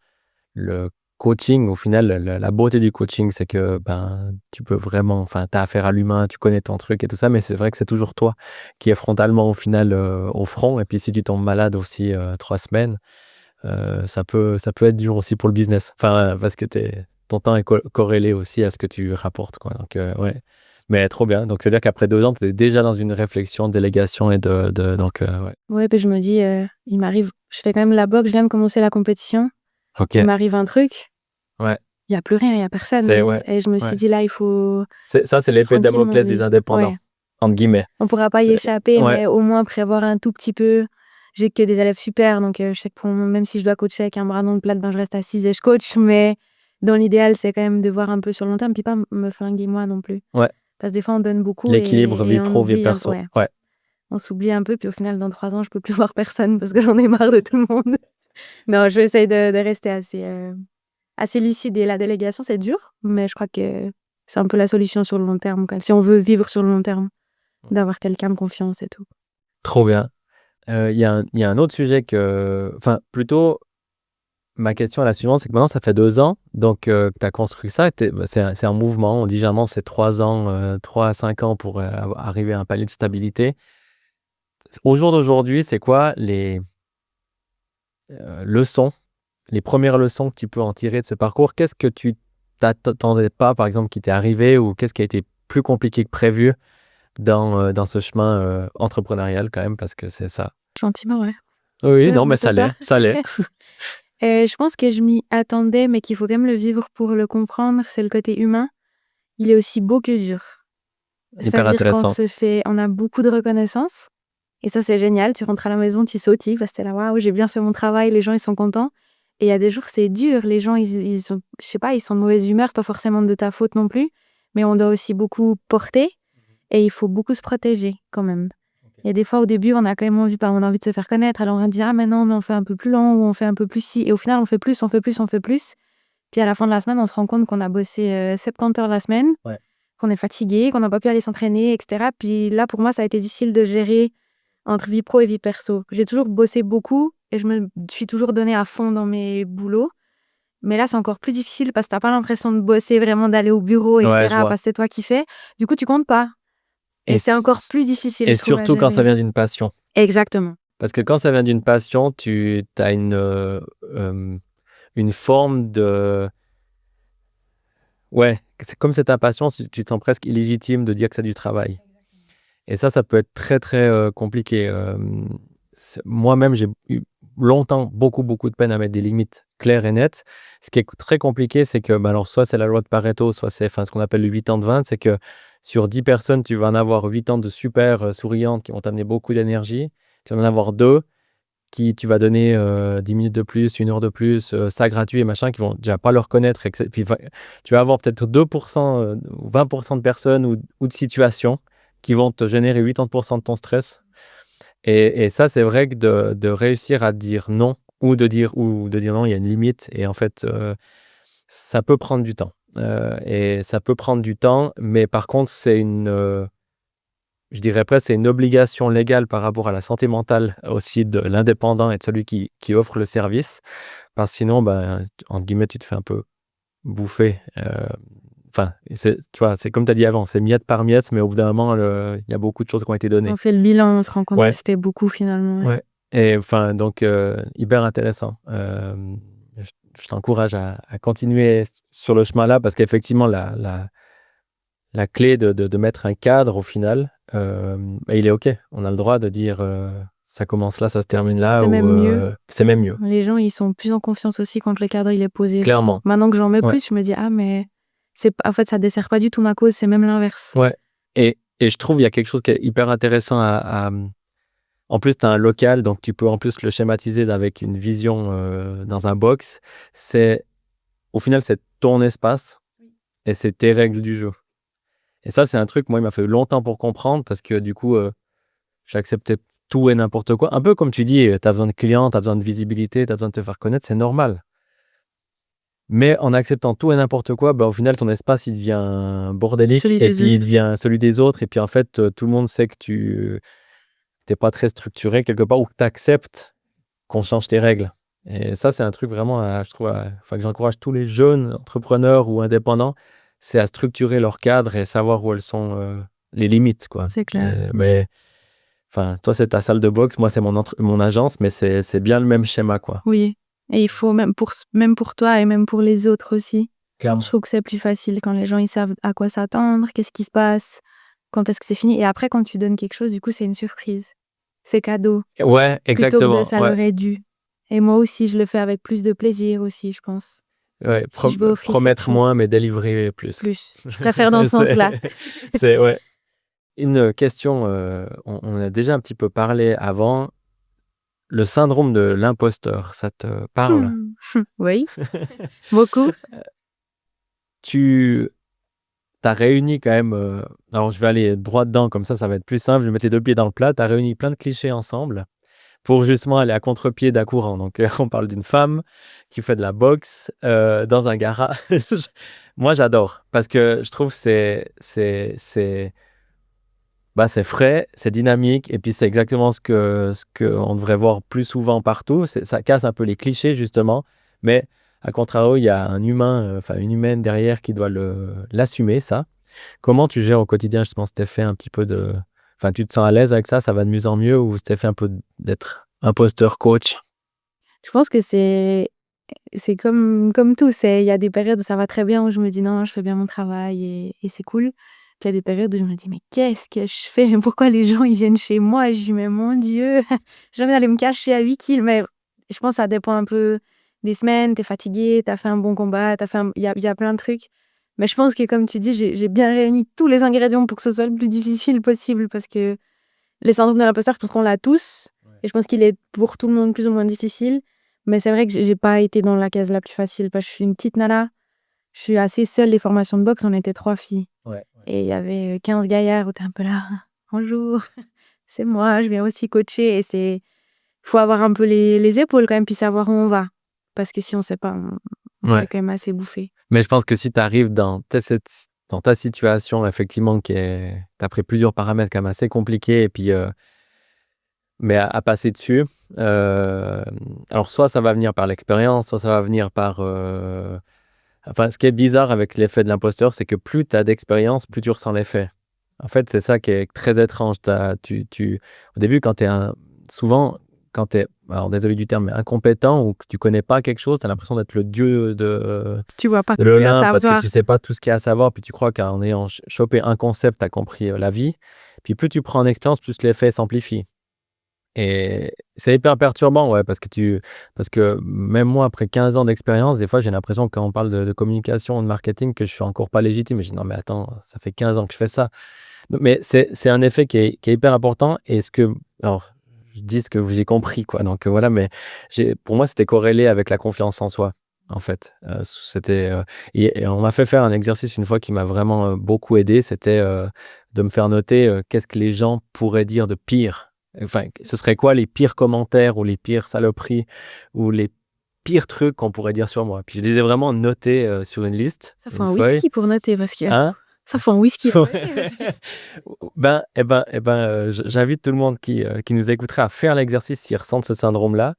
le coaching, au final, la beauté du coaching, c'est que tu peux vraiment, tu as affaire à l'humain, tu connais ton truc et tout ça, mais c'est vrai que c'est toujours toi qui es frontalement au final au front. Et puis si tu tombes malade aussi 3 semaines, ça peut être dur aussi pour le business. Enfin, parce que ton temps est corrélé aussi à ce que tu rapportes, quoi. Donc, ouais. Mais trop bien. Donc, c'est-à-dire qu'après 2 ans, tu es déjà dans une réflexion de délégation et donc, ouais. Ouais, puis je me dis, il m'arrive, je fais quand même la boxe, je viens de commencer la compétition. Ok. Il m'arrive un truc. Ouais. Il y a plus rien, il y a personne. Ouais. Et je me suis dit, là, il faut Ça, c'est l'effet tranquillement Damoclès des vivre. indépendants, Ouais. entre guillemets. On pourra pas y C'est- échapper, ouais. mais au moins prévoir un tout petit peu. J'ai que des élèves super, donc je sais que même si je dois coacher avec un bras dans le plat, je reste assise et je coach. Mais dans l'idéal, c'est quand même de voir un peu sur le long terme, puis pas me flinguer moi non plus. Ouais. Parce que des fois, on donne beaucoup L'équilibre vie on pro, vie oublie un peu. perso. Ouais. Ouais. On s'oublie un peu, puis au final, dans 3 ans, je peux plus voir personne parce que j'en ai marre de tout le monde. Non, je vais essayer de rester assez lucide. Et la délégation, c'est dur, mais je crois que c'est un peu la solution sur le long terme, quand même. Si on veut vivre sur le long terme, d'avoir quelqu'un de confiance et tout. Trop bien. Il y a un autre sujet enfin, plutôt, ma question est la suivante, c'est que maintenant, ça fait 2 ans, donc que tu as construit ça. C'est un mouvement. On dit généralement, c'est 3 ans, 3 à 5 ans pour arriver à un palier de stabilité. Au jour d'aujourd'hui, c'est quoi les leçons, les premières leçons que tu peux en tirer de ce parcours? Qu'est-ce que tu t'attendais pas, par exemple, qui t'est arrivé, ou qu'est-ce qui a été plus compliqué que prévu dans ce chemin entrepreneurial quand même, parce que c'est ça. Gentiment, ouais. Oui, non, Ouais, mais c'est ça l'est. Je pense que je m'y attendais, mais qu'il faut quand même le vivre pour le comprendre. C'est le côté humain. Il est aussi beau que dur. Hyper C'est-à-dire intéressant. on a beaucoup de reconnaissance. Et ça, c'est génial. Tu rentres à la maison, tu sautilles parce que t'es là, waouh, j'ai bien fait mon travail, les gens, ils sont contents. Et il y a des jours, c'est dur. Les gens, ils sont, je sais pas, ils sont de mauvaise humeur. C'est pas forcément de ta faute non plus. Mais on doit aussi beaucoup porter. Et il faut beaucoup se protéger quand même. Il y a des fois, au début, on a quand même envie de se faire connaître. Alors on dit, ah, mais non, mais on fait un peu plus long ou on fait un peu plus ci. Et au final, on fait plus. Puis à la fin de la semaine, on se rend compte qu'on a bossé 70 heures la semaine, Ouais. qu'on est fatigué, qu'on n'a pas pu aller s'entraîner, etc. Puis là, pour moi, ça a été difficile de gérer entre vie pro et vie perso. J'ai toujours bossé beaucoup et je me suis toujours donnée à fond dans mes boulots. Mais là, c'est encore plus difficile parce que t'as pas l'impression de bosser, vraiment d'aller au bureau, etc. Ouais, je vois. Parce que c'est toi qui fais. Du coup, tu comptes pas. Et c'est encore plus difficile, Et je trouve, à surtout quand ça gérer. vient d'une passion. Exactement. Parce que quand ça vient d'une passion, tu as une forme de... Ouais, comme c'est ta passion, tu te sens presque illégitime de dire que c'est du travail. Et ça peut être très, très compliqué. Moi-même, j'ai eu longtemps beaucoup de peine à mettre des limites claires et nettes. Ce qui est très compliqué, c'est que, alors, soit c'est la loi de Pareto, soit c'est ce qu'on appelle le 80-20, c'est que sur 10 personnes, tu vas en avoir 8 ans de super souriantes qui vont t'amener beaucoup d'énergie. Tu vas en avoir 2 qui tu vas donner 10 minutes de plus, 1 heure de plus, ça gratuit et machin, qui vont déjà pas le reconnaître. Puis, tu vas avoir peut-être 2% ou 20% de personnes ou de situations qui vont te générer 80% de ton stress. Et ça, c'est vrai que de réussir à dire non ou de dire non, il y a une limite. Et en fait, ça peut prendre du temps. Et ça peut prendre du temps, mais par contre, je dirais presque, c'est une obligation légale par rapport à la santé mentale aussi de l'indépendant et de celui qui offre le service. Parce que sinon, entre guillemets, tu te fais un peu bouffer. Enfin, tu vois, c'est comme tu as dit avant, c'est miette par miette, mais au bout d'un moment, il y a beaucoup de choses qui ont été données. On fait le bilan, on se rend compte Ouais. que c'était beaucoup finalement. Ouais. Ouais. Et enfin, donc, hyper intéressant. je t'encourage à continuer sur le chemin-là parce qu'effectivement, la clé de mettre un cadre au final, il est OK. On a le droit de dire ça commence là, ça se termine là, C'est ou même mieux. c'est même mieux, Les gens, ils sont plus en confiance aussi quand le cadre il est posé. clairement. Maintenant que j'en mets Ouais. plus, je me dis, ah, mais en fait, ça dessert pas du tout ma cause, c'est même l'inverse. Ouais. Et je trouve il y a quelque chose qui est hyper intéressant en plus, tu as un local, donc tu peux en plus le schématiser avec une vision dans un box. Au final, c'est ton espace et c'est tes règles du jeu. Et ça, c'est un truc, moi, il m'a fallu longtemps pour comprendre parce que du coup, j'acceptais tout et n'importe quoi. Un peu comme tu dis, tu as besoin de clients, tu as besoin de visibilité, tu as besoin de te faire connaître, c'est normal. Mais en acceptant tout et n'importe quoi, au final, ton espace, il devient bordélique Celui et des puis il autres. devient celui des autres. Et puis en fait, tout le monde sait que tu n'es pas très structuré quelque part ou que tu acceptes qu'on change tes règles. Et ça, c'est un truc vraiment, je trouve, enfin, que j'encourage tous les jeunes entrepreneurs ou indépendants, c'est à structurer leur cadre et savoir où elles sont les limites, quoi. C'est clair. Mais enfin, toi, c'est ta salle de boxe, moi, c'est mon agence, mais c'est bien le même schéma, quoi. Oui. Et il faut, même pour toi et même pour les autres aussi. Clairement. Je trouve que c'est plus facile quand les gens ils savent à quoi s'attendre, qu'est-ce qui se passe, quand est-ce que c'est fini. Et après, quand tu donnes quelque chose, du coup, c'est une surprise. C'est cadeau. Ouais, Plutôt que de exactement. ça Ouais. leur est dû. Et moi aussi, je le fais avec plus de plaisir aussi, je pense. Ouais, Si je veux offrir quelque promettre chose. moins, mais délivrer plus. Plus. Je préfère dans ce sens-là. C'est ouais. Une question, on a déjà un petit peu parlé avant. Le syndrome de l'imposteur, ça te parle? Oui, beaucoup. Tu as réuni quand même, alors je vais aller droit dedans, comme ça va être plus simple. Je vais mettre les 2 pieds dans le plat. Tu as réuni plein de clichés ensemble pour justement aller à contre-pied d'un courant. Donc, on parle d'une femme qui fait de la boxe, dans un garage. Moi, j'adore parce que je trouve que c'est frais, c'est dynamique et puis c'est exactement ce qu'on devrait voir plus souvent partout. Ça casse un peu les clichés justement, mais à contrario, il y a un humain, enfin une humaine derrière qui doit l'assumer ça. Comment tu gères au quotidien justement cet effet un petit peu de... Enfin, tu te sens à l'aise avec ça va de mieux en mieux ou cet effet un peu d'être imposteur coach? Je pense que c'est comme tout. Il y a des périodes où ça va très bien, où je me dis non, je fais bien mon travail et c'est cool. Puis il y a des périodes où je me dis mais qu'est-ce que je fais? Pourquoi les gens ils viennent chez moi? Je dis mais mon Dieu, j'ai envie d'aller me cacher à 8 kills. Mais je pense que ça dépend un peu des semaines. T'es fatigué, t'as fait un bon combat, il y a plein de trucs. Mais je pense que comme tu dis, j'ai bien réuni tous les ingrédients pour que ce soit le plus difficile possible parce que les syndromes de l'imposteur, je pense qu'on l'a tous. Ouais. Et je pense qu'il est pour tout le monde plus ou moins difficile. Mais c'est vrai que j'ai pas été dans la case la plus facile parce que je suis une petite nana. Je suis assez seule. Les formations de boxe, on était 3 filles. Ouais. Et il y avait 15 gaillards où t'es un peu là. Bonjour, c'est moi, je viens aussi coacher. Et faut avoir un peu les épaules quand même, puis savoir où on va. Parce que si on sait pas, on se Ouais. fait quand même assez bouffer. Mais je pense que si tu arrives dans ta situation, effectivement, tu as pris plusieurs paramètres quand même assez compliqués, et puis, mais à passer dessus, alors soit ça va venir par l'expérience, soit ça va venir par... Enfin, ce qui est bizarre avec l'effet de l'imposteur, c'est que plus tu as d'expérience, plus tu ressens l'effet. En fait, c'est ça qui est très étrange. Au début, souvent, quand tu es, alors désolé du terme, mais incompétent ou que tu connais pas quelque chose, tu as l'impression d'être le dieu Tu vois pas de tout ce qu'il y a à l'Olympe parce que savoir. tu sais pas tout ce qu'il y a à savoir, puis tu crois qu'en ayant chopé un concept, tu as compris la vie. Puis plus tu prends en expérience, plus l'effet s'amplifie. Et c'est hyper perturbant, ouais, parce que même moi, après 15 ans d'expérience, des fois, j'ai l'impression que quand on parle de communication, de marketing, que je suis encore pas légitime. Et je dis, non, mais attends, ça fait 15 ans que je fais ça. Mais c'est un effet qui est hyper important. Alors, je dis ce que j'ai compris, quoi. Donc voilà, mais pour moi, c'était corrélé avec la confiance en soi, en fait. Et on m'a fait faire un exercice une fois qui m'a vraiment beaucoup aidé. C'était de me faire noter qu'est-ce que les gens pourraient dire de pire. Enfin, ce serait quoi les pires commentaires ou les pires saloperies ou les pires trucs qu'on pourrait dire sur moi. Puis je les ai vraiment notés sur une liste, Ça faut une un feuille. whisky pour noter parce que... Hein? Ça faut un whisky. J'invite tout le monde qui nous écouterait à faire l'exercice s'ils ressentent ce syndrome-là.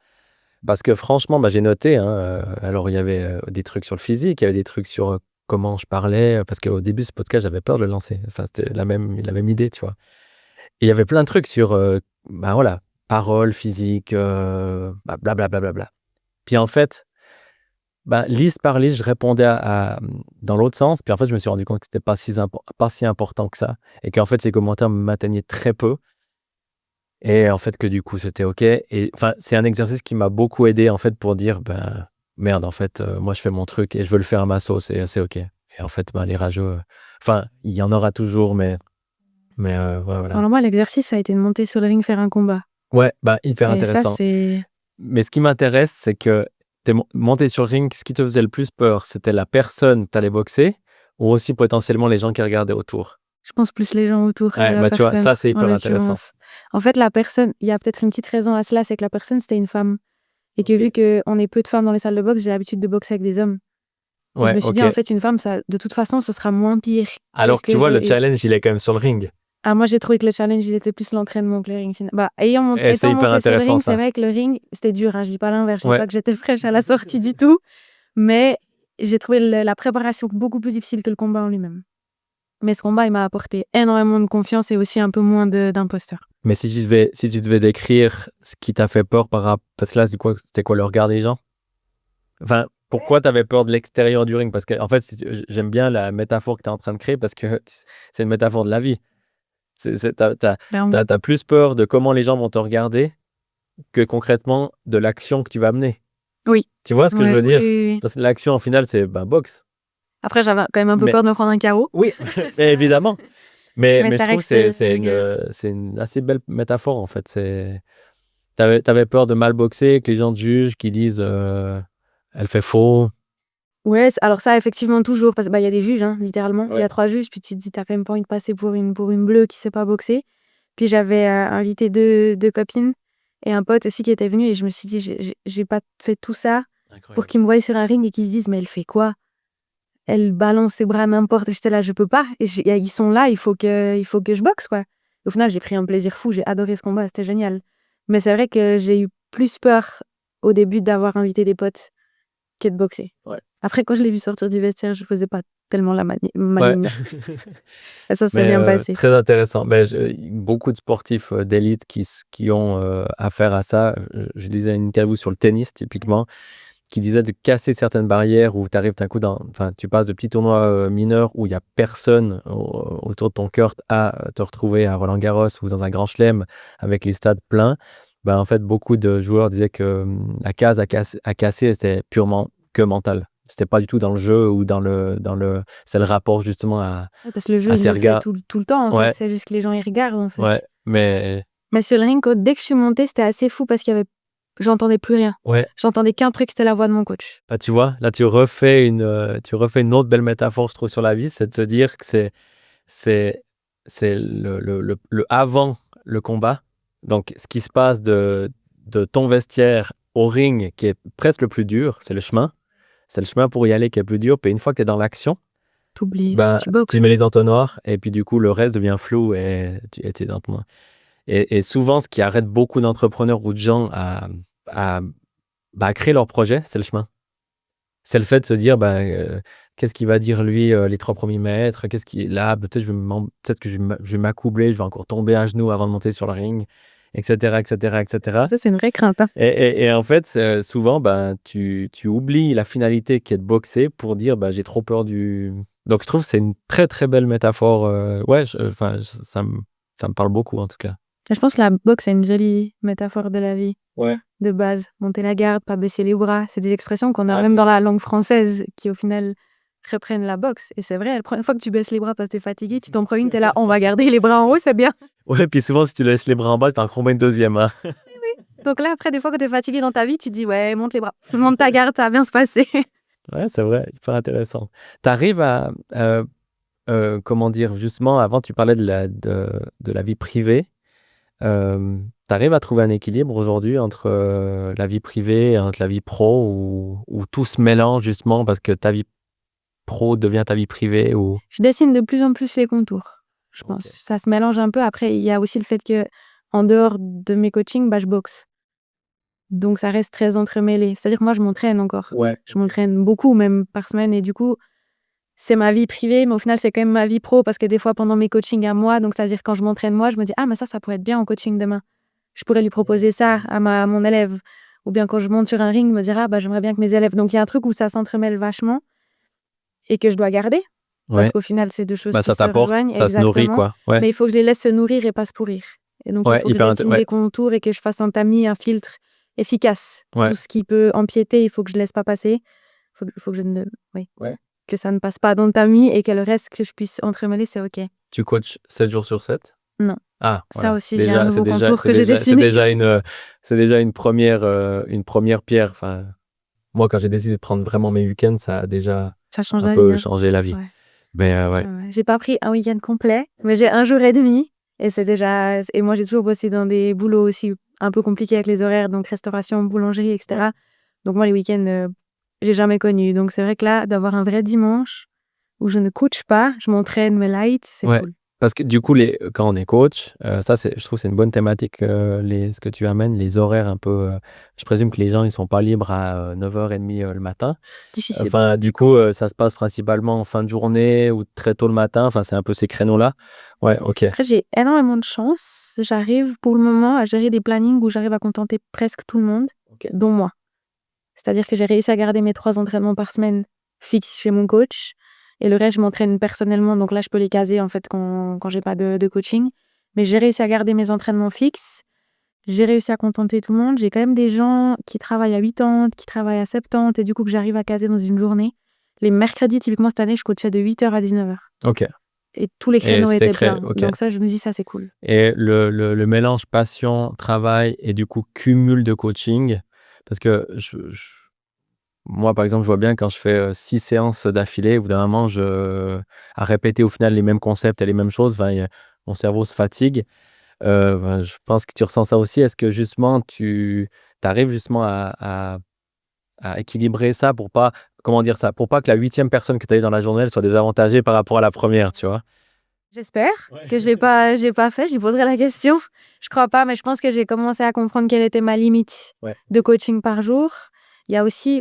Parce que franchement, j'ai noté. Alors, il y avait des trucs sur le physique, il y avait des trucs sur comment je parlais. Parce qu'au début, ce podcast, j'avais peur de le lancer. Enfin, c'était la même idée, tu vois. Et il y avait plein de trucs sur, voilà, parole, physique, blablabla. Puis en fait, liste par liste, je répondais dans l'autre sens. Puis en fait, je me suis rendu compte que c'était pas si important que ça. Et qu'en fait, ces commentaires m'atteignaient très peu. Et en fait, que du coup, c'était OK. Et enfin, c'est un exercice qui m'a beaucoup aidé en fait pour dire, merde, en fait, moi, je fais mon truc et je veux le faire à ma sauce et c'est OK. Et en fait, les rageux, enfin, il y en aura toujours, mais voilà. Alors moi, l'exercice, ça a été de monter sur le ring, faire un combat. Ouais, hyper Et ça, intéressant. c'est... Mais ce qui m'intéresse, c'est que t'es monté sur le ring, ce qui te faisait le plus peur, c'était la personne que t'allais boxer ou aussi potentiellement les gens qui regardaient autour? Je pense plus les gens autour que Ouais, la tu vois, personne, ça, c'est en hyper intéressant. l'occurrence. En fait, la personne, il y a peut-être une petite raison à cela, c'est que la personne, c'était une femme. Et que OK. vu qu'on est peu de femmes dans les salles de boxe, j'ai l'habitude de boxer avec des hommes. Et je Ouais, me suis dit, OK. en fait, une femme, ça, de toute façon, ce sera moins pire. Alors que tu vois, le challenge, il est quand même sur le ring. Ah, moi, j'ai trouvé que le challenge, il était plus l'entraînement que le ring final. Étant C'est hyper montée sur le intéressant, ring, ça. c'est vrai que le ring, c'était dur. Je dis pas l'inverse. Je dis Ouais. pas que j'étais fraîche à la sortie du tout. Mais j'ai trouvé la préparation beaucoup plus difficile que le combat en lui-même. Mais ce combat, il m'a apporté énormément de confiance et aussi un peu moins d'imposteurs. Mais si tu devais décrire ce qui t'a fait peur parce que là, c'était quoi le regard des gens? Enfin, pourquoi t'avais peur de l'extérieur du ring? Parce que, en fait, j'aime bien la métaphore que t'es en train de créer parce que c'est une métaphore de la vie. T'as plus peur de comment les gens vont te regarder que concrètement de l'action que tu vas mener. Oui. Tu vois ce que je veux dire? Oui. Parce que l'action, en final, c'est boxe. Après, j'avais quand même un peu peur de me prendre un KO. Oui, évidemment. Mais Mais je ça trouve que reste c'est une assez belle métaphore, en fait. T'avais peur de mal boxer, que les gens te jugent, qu'ils disent elle fait faux. Ouais, alors ça, effectivement, toujours. Parce qu'il y a des juges, hein, littéralement. Il y Ouais. a 3 juges, puis tu te dis, t'as quand même pas envie de passer pour une bleue qui sait pas boxer. Puis j'avais invité deux copines et un pote aussi qui était venu. Et je me suis dit, j'ai pas fait tout ça pour qu'ils me voient sur un ring et qu'ils se disent, mais elle fait quoi? Elle balance ses bras n'importe. J'étais là, je peux pas. Et ils sont là, il faut que je boxe, quoi. Au final, j'ai pris un plaisir fou. J'ai adoré ce combat, c'était génial. Mais c'est vrai que j'ai eu plus peur au début d'avoir invité des potes que de boxer. Ouais. Après, quand je l'ai vu sortir du vestiaire, je faisais pas tellement la Ouais. maligne. Et ça s'est bien passé. Très intéressant. Beaucoup de sportifs d'élite qui ont affaire à ça. Je lisais une interview sur le tennis, typiquement, qui disait de casser certaines barrières où tu arrives d'un coup tu passes de petits tournois mineurs où il y a personne autour de ton cœur à te retrouver à Roland-Garros ou dans un grand chelem avec les stades pleins. En fait, beaucoup de joueurs disaient que la case à casser était purement que mentale. C'était pas du tout dans le jeu ou c'est le rapport justement à Parce que le jeu, à il ces le fait regards. tout le temps, en Ouais. fait. C'est juste que les gens, ils regardent, en fait. Ouais, mais Mais sur le ring, dès que je suis montée, c'était assez fou parce qu'il y avait... J'entendais plus rien. ouais. J'entendais qu'un truc, c'était la voix de mon coach. Tu vois, là, tu refais une autre belle métaphore, je trouve, sur la vie, c'est de se dire que c'est le avant le combat. Donc, ce qui se passe de ton vestiaire au ring, qui est presque le plus dur, c'est le chemin. C'est le chemin pour y aller qui est plus dur. Puis une fois que tu es dans l'action, T'oublies, tu boxes. tu mets les entonnoirs et puis du coup, le reste devient flou et tu es dans ton... Et souvent, ce qui arrête beaucoup d'entrepreneurs ou de gens à créer leur projet, c'est le chemin. C'est le fait de se dire, qu'est-ce qu'il va dire lui les 3 premiers mètres? Qu'est-ce qui là, peut-être que je vais m'accoubler, je vais encore tomber à genoux avant de monter sur le ring, et cetera, et cetera, et cetera. Ça, c'est une vraie crainte, hein. Et en fait, souvent, tu oublies la finalité qui est de boxer pour dire, j'ai trop peur du... Donc je trouve que c'est une très, très belle métaphore. Ça me parle beaucoup, en tout cas. Je pense que la boxe, c'est une jolie métaphore de la vie. Ouais. De base, monter la garde, pas baisser les bras. C'est des expressions qu'on a même dans la langue française qui, au final, reprennent la boxe. Et c'est vrai, la première fois que tu baisses les bras parce que t'es fatigué, tu t'en prends une, t'es là, on va garder les bras en haut, c'est bien. Ouais, puis souvent, si tu laisses les bras en bas, t'en combien de deuxième, hein? Oui. Donc là, après, des fois, quand t'es fatigué dans ta vie, tu te dis, ouais, monte les bras. Monte ta garde, ça va bien se passer. Ouais, c'est vrai, hyper intéressant. T'arrives à, comment dire, justement, avant, tu parlais de la vie privée. T'arrives à trouver un équilibre aujourd'hui entre la vie privée et entre la vie pro ou tout se mélange justement parce que ta vie pro devient ta vie privée ou... Je dessine de plus en plus les contours, je pense. Ok. Ça se mélange un peu. Après, il y a aussi le fait que, en dehors de mes coachings, je boxe. Donc, ça reste très entremêlé. C'est-à-dire que moi, je m'entraîne encore. Ouais. Je m'entraîne beaucoup, même par semaine. Et du coup, c'est ma vie privée, mais au final, c'est quand même ma vie pro parce que des fois, pendant mes coachings à moi, donc c'est-à-dire quand je m'entraîne moi, je me dis, ah, mais ça pourrait être bien en coaching demain. Je pourrais lui proposer ça à mon élève. Ou bien quand je monte sur un ring, me dire, ah, bah, j'aimerais bien que mes élèves. Donc, il y a un truc où ça s'entremêle vachement et que je dois garder. Parce Ouais. qu'au final, c'est deux choses Bah, qui ça se t'apporte, rejoignent. ça se nourrit, Exactement. quoi. Ouais. Mais il faut que je les laisse se nourrir et pas se pourrir. Et donc, il Ouais, faut que je dessine ouais. des contours et que je fasse un tamis, un filtre efficace. Ouais. Tout ce qui peut empiéter, il faut que je laisse pas passer. Faut que je ne... Oui. Ouais. Que ça ne passe pas dans le tamis et que le reste que je puisse entremêler, c'est OK. Tu coaches 7 jours sur 7? Non. Ah, Ça voilà. aussi, j'ai un nouveau contour que j'ai C'est dessiné. déjà une première pierre. Enfin, moi, quand j'ai décidé de prendre vraiment mes week-ends, ça a déjà Ça change un la vie. peu Hein. changé la vie. Ouais. Mais ouais. Ouais. J'ai pas pris un week-end complet, mais j'ai un jour et demi. Et c'est déjà... Et moi, j'ai toujours bossé dans des boulots aussi un peu compliqués avec les horaires, donc restauration, boulangerie, etc. Donc moi, les week-ends, j'ai jamais connu. Donc c'est vrai que là, d'avoir un vrai dimanche où je ne coach pas, je m'entraîne mes lights, c'est Ouais. cool. Parce que du coup, quand on est coach, ça, je trouve que c'est une bonne thématique, ce que tu amènes, les horaires un peu. Je présume que les gens, ils sont pas libres à 9h30 le matin. Difficile. Enfin, du coup, ça se passe principalement en fin de journée ou très tôt le matin. Enfin, c'est un peu ces créneaux-là. Ouais, ok. Après, j'ai énormément de chance. J'arrive pour le moment à gérer des plannings où j'arrive à contenter presque tout le monde, dont moi. C'est-à-dire que j'ai réussi à garder mes 3 entraînements par semaine fixes chez mon coach. Et le reste, je m'entraîne personnellement. Donc là, je peux les caser en fait quand j'ai pas de coaching. Mais j'ai réussi à garder mes entraînements fixes. J'ai réussi à contenter tout le monde. J'ai quand même des gens qui travaillent à 80, qui travaillent à 70 et du coup que j'arrive à caser dans une journée. Les mercredis, typiquement cette année, je coachais de 8h à 19h. Ok. Et tous les créneaux étaient pleins. Ok. Donc ça, je me dis, ça, c'est cool. Et le mélange passion, travail et du coup cumul de coaching, parce que moi, par exemple, je vois bien quand je fais 6 séances d'affilée, au bout d'un moment, à répéter au final les mêmes concepts et les mêmes choses, mon cerveau se fatigue. Je pense que tu ressens ça aussi. Est-ce que justement, tu arrives justement à équilibrer ça pour pas, comment dire ça, pour pas que la 8e personne que tu as eu dans la journée elle soit désavantagée par rapport à la première, tu vois? J'espère que j'ai pas fait. Je lui poserai la question. Je crois pas, mais je pense que j'ai commencé à comprendre quelle était ma limite de coaching par jour. Il y a aussi,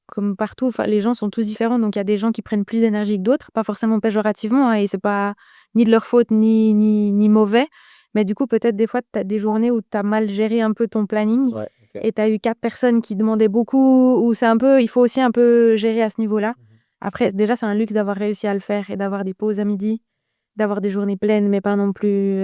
comme partout, les gens sont tous différents. Donc, il y a des gens qui prennent plus d'énergie que d'autres, pas forcément péjorativement. Hein, et c'est pas ni de leur faute, ni mauvais. Mais du coup, peut-être des fois, tu as des journées où tu as mal géré un peu ton planning. Et tu as eu 4 personnes qui demandaient beaucoup. Ou c'est un peu, il faut aussi un peu gérer à ce niveau-là. Après, déjà, c'est un luxe d'avoir réussi à le faire et d'avoir des pauses à midi. D'avoir des journées pleines, mais pas non plus...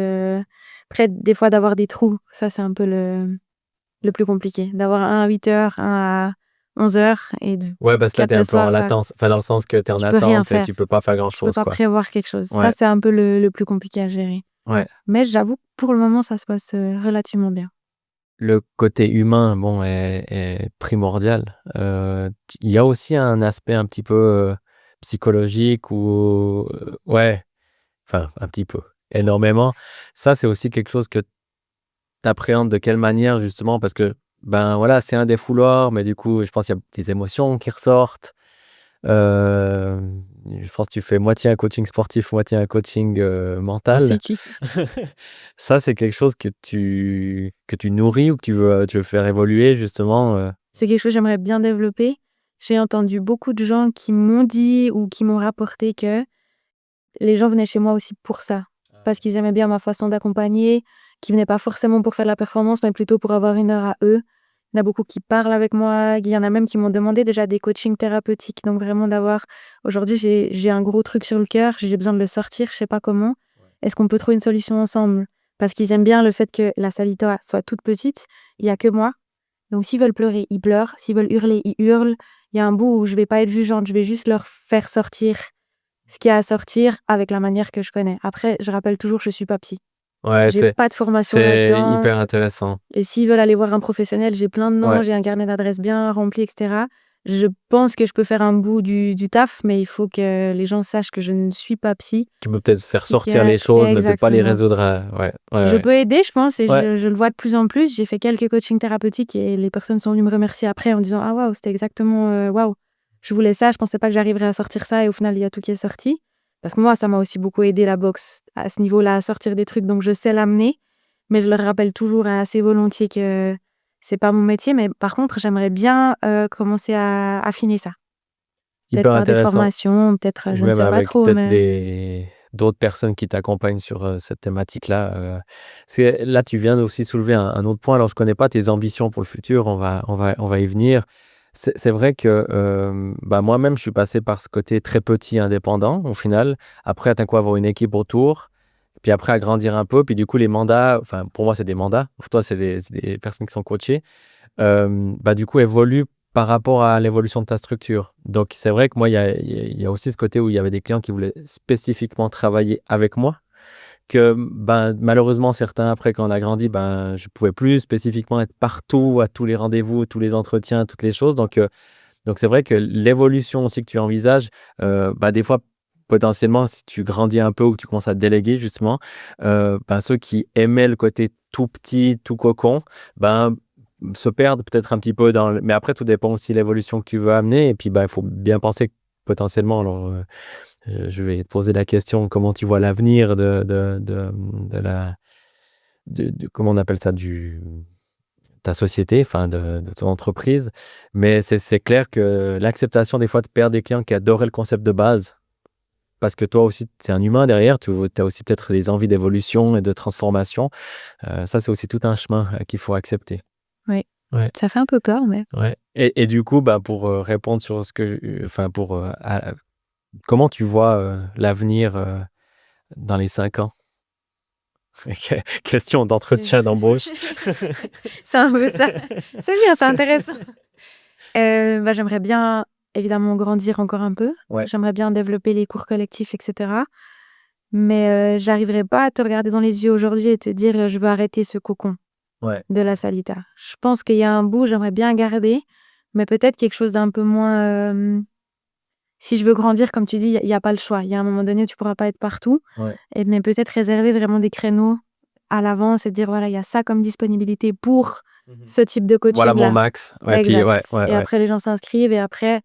Après, des fois, d'avoir des trous. Ça, c'est un peu le plus compliqué. D'avoir un à 8h, un à 11h et Ouais, parce que là, 4 t'es le un peu en soir. latence. Enfin, dans le sens que t'es en Je peux rien attente et faire. tu peux pas faire Je peux grand-chose, pas quoi. prévoir quelque chose. Ouais. Ça, c'est un peu le plus compliqué à gérer. Ouais. Mais j'avoue que pour le moment, ça se passe relativement bien. Le côté humain, bon, est primordial. Il y a aussi un aspect un petit peu psychologique ou ouais, enfin un petit peu, énormément. Ça, c'est aussi quelque chose que tu appréhendes de quelle manière justement parce que ben voilà, c'est un défouloir, mais du coup, je pense qu'il y a des émotions qui ressortent. Euh, je pense que tu fais moitié un coaching sportif, moitié un coaching mental. Ça, c'est quelque chose que tu nourris ou que tu veux faire évoluer justement. C'est quelque chose que j'aimerais bien développer. J'ai entendu beaucoup de gens qui m'ont dit ou qui m'ont rapporté que les gens venaient chez moi aussi pour ça. Parce qu'ils aimaient bien ma façon d'accompagner, qui venaient pas forcément pour faire de la performance, mais plutôt pour avoir une heure à eux. Il y en a beaucoup qui parlent avec moi. Il y en a même qui m'ont demandé déjà des coachings thérapeutiques. Donc vraiment d'avoir... Aujourd'hui, j'ai un gros truc sur le cœur. J'ai besoin de le sortir. Je sais pas comment. Est-ce qu'on peut trouver une solution ensemble? Parce qu'ils aiment bien le fait que la salita soit toute petite. Il y a que moi. Donc s'ils veulent pleurer, ils pleurent. S'ils veulent hurler, ils hurlent. Il y a un bout où je vais pas être jugeante. Je vais juste leur faire sortir ce qu'il y a à sortir avec la manière que je connais. Après, je rappelle toujours, je suis pas psy. Ouais, J'ai pas de formation c'est là-dedans. hyper intéressant. Et s'ils veulent aller voir un professionnel, j'ai plein de noms, Ouais. j'ai un carnet d'adresses bien rempli, etc. Je pense que je peux faire un bout du taf, mais il faut que les gens sachent que je ne suis pas psy. Tu peux peut-être faire sortir les choses, mais peut-être pas les résoudre. Je peux aider, je pense, et Ouais. je le vois de plus en plus. J'ai fait quelques coachings thérapeutiques et les personnes sont venues me remercier après en disant « Ah waouh, c'était exactement... waouh, je voulais ça, je pensais pas que j'arriverais à sortir ça et au final, il y a tout qui est sorti. » Parce que moi, ça m'a aussi beaucoup aidé la boxe à ce niveau-là, à sortir des trucs, donc je sais l'amener. Mais je leur rappelle toujours assez volontiers que c'est pas mon métier. Mais par contre, j'aimerais bien commencer à affiner ça. Peut-être Hyper par des intéressant. formations, peut-être, Ou je ne même sais pas avec trop. peut-être Mais... d'autres personnes qui t'accompagnent sur cette thématique-là. Là, tu viens aussi soulever un autre point. Alors, je connais pas tes ambitions pour le futur. On va y venir. C'est vrai que moi-même, je suis passé par ce côté très petit indépendant au final. Après, t'as quoi avoir une équipe autour. Puis après, agrandir un peu. Puis du coup, les mandats, enfin, pour moi, c'est des mandats. Pour toi, c'est des personnes qui sont coachées. Du coup, évoluent par rapport à l'évolution de ta structure. Donc, c'est vrai que moi, il y a aussi ce côté où il y avait des clients qui voulaient spécifiquement travailler avec moi. Que malheureusement, certains, après, quand on a grandi, je pouvais plus spécifiquement être partout, à tous les rendez-vous, tous les entretiens, toutes les choses. Donc c'est vrai que l'évolution aussi que tu envisages, des fois, potentiellement, si tu grandis un peu ou que tu commences à déléguer, justement, ceux qui aimaient le côté tout petit, tout cocon, se perdent peut-être un petit peu mais après, tout dépend aussi de l'évolution que tu veux amener. Et puis, il faut bien penser que potentiellement, alors, je vais te poser la question, comment tu vois l'avenir comment on appelle ça, ta société, enfin de ton entreprise. Mais c'est clair que l'acceptation des fois de perdre des clients qui adoraient le concept de base, parce que toi aussi, c'est un humain derrière, tu as aussi peut-être des envies d'évolution et de transformation. Ça, c'est aussi tout un chemin qu'il faut accepter. Oui, Ouais. ça fait un peu peur, mais... Ouais. Et du coup, pour répondre sur comment tu vois l'avenir dans les 5 ans? Question d'entretien d'embauche. C'est un peu ça. C'est bien, c'est intéressant. J'aimerais bien, évidemment, grandir encore un peu. Ouais. J'aimerais bien développer les cours collectifs, etc. Mais j'arriverai pas à te regarder dans les yeux aujourd'hui et te dire je veux arrêter ce cocon de la Salita. Je pense qu'il y a un bout, j'aimerais bien garder, mais peut-être quelque chose d'un peu moins. Si je veux grandir, comme tu dis, il y a pas le choix. Il y a un moment donné où tu pourras pas être partout. Ouais. Mais peut-être réserver vraiment des créneaux à l'avance et dire voilà, il y a ça comme disponibilité pour ce type de coaching-là. Voilà mon max. Ouais, puis, Exact. ouais, Et après, les gens s'inscrivent et après,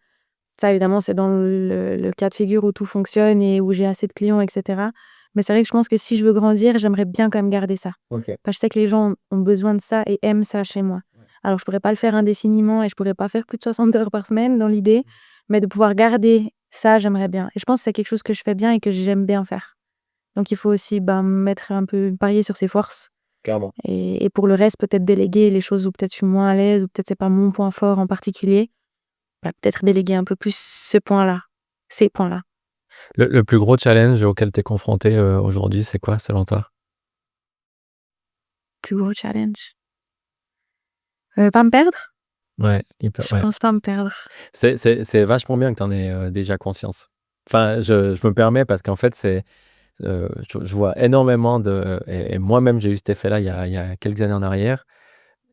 ça évidemment, c'est dans le cas de figure où tout fonctionne et où j'ai assez de clients, etc. Mais c'est vrai que je pense que si je veux grandir, j'aimerais bien quand même garder ça. Ok. Parce que je sais que les gens ont besoin de ça et aiment ça chez moi. Alors, je pourrais pas le faire indéfiniment et je pourrais pas faire plus de 60 heures par semaine dans l'idée, mais de pouvoir garder ça, j'aimerais bien. Et je pense que c'est quelque chose que je fais bien et que j'aime bien faire. Donc, il faut aussi mettre un peu, parier sur ses forces. Clairement. Et pour le reste, peut-être déléguer les choses où peut-être je suis moins à l'aise ou peut-être c'est pas mon point fort en particulier. Peut-être déléguer un peu plus ces points-là. Le plus gros challenge auquel tu es confronté aujourd'hui, c'est quoi selon toi? Plus gros challenge. Pas me perdre? Ouais, Je pense pas me perdre. C'est vachement bien que tu en aies déjà conscience. Enfin, je me permets parce qu'en fait, je vois énormément et moi-même, j'ai eu cet effet-là il y a quelques années en arrière,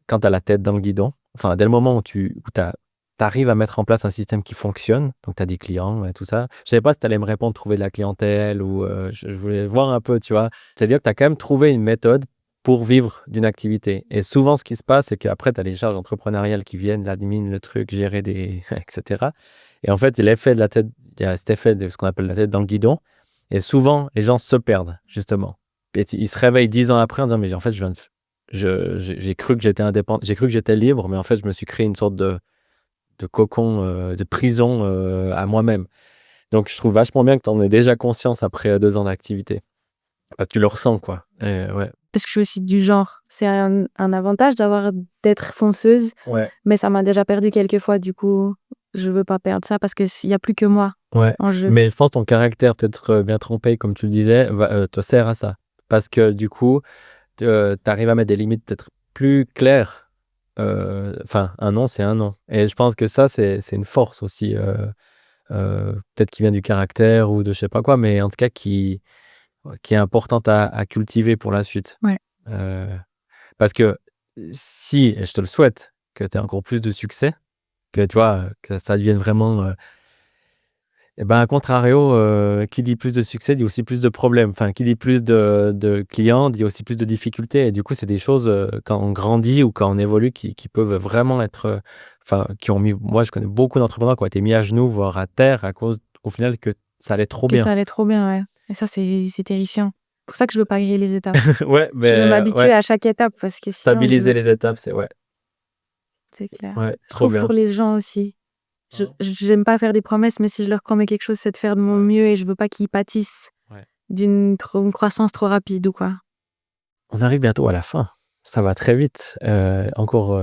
quand tu as la tête dans le guidon. Enfin, dès le moment où tu arrives à mettre en place un système qui fonctionne, donc tu as des clients et tout ça. Je savais pas si tu allais me répondre, trouver de la clientèle ou je voulais voir un peu, tu vois. C'est-à-dire que tu as quand même trouvé une méthode pour vivre d'une activité. Et souvent, ce qui se passe, c'est qu'après, tu as les charges entrepreneuriales qui viennent, l'admin, le truc, gérer etc. Et en fait, il y a cet effet de ce qu'on appelle la tête dans le guidon. Et souvent, les gens se perdent, justement. Et ils se réveillent 10 ans après en disant, mais en fait, j'ai cru que j'étais indépendant, j'ai cru que j'étais libre, mais en fait, je me suis créé une sorte de cocon, de prison à moi-même. Donc, je trouve vachement bien que tu en aies déjà conscience après 2 ans d'activité. Tu le ressens, quoi. Ouais. Parce que je suis aussi du genre. C'est un avantage d'être fonceuse, Ouais. mais ça m'a déjà perdu quelques fois. Du coup, je veux pas perdre ça parce qu'il y a plus que moi en jeu. Mais je pense que ton caractère, peut-être bien trompé, comme tu le disais, te sert à ça. Parce que du coup, tu arrives à mettre des limites peut-être plus claires. Enfin, un non, c'est un non. Et je pense que ça, c'est une force aussi. Peut-être qui vient du caractère ou de je sais pas quoi, mais en tout cas qui est importante à cultiver pour la suite. Ouais. Parce que si, et je te le souhaite, que tu aies encore plus de succès, que tu vois, que ça devienne vraiment à contrario, qui dit plus de succès dit aussi plus de problèmes. Enfin, qui dit plus de clients dit aussi plus de difficultés. Et du coup, c'est des choses, quand on grandit ou quand on évolue, qui peuvent vraiment être, qui ont mis. Moi, je connais beaucoup d'entrepreneurs qui ont été mis à genoux, voire à terre, à cause, au final, que ça allait trop bien. Ça allait trop bien, ouais. Et ça, c'est terrifiant. C'est pour ça que je veux pas griller les étapes. Ouais, Je veux m'habituer à chaque étape parce que sinon. Stabiliser les étapes, c'est C'est clair. Ouais, Je trop trouve bien. pour les gens aussi. J'aime pas faire des promesses, mais si je leur promets quelque chose, c'est de faire de mon mieux et je veux pas qu'ils pâtissent d'une une croissance trop rapide ou quoi. On arrive bientôt à la fin. Ça va très vite. Encore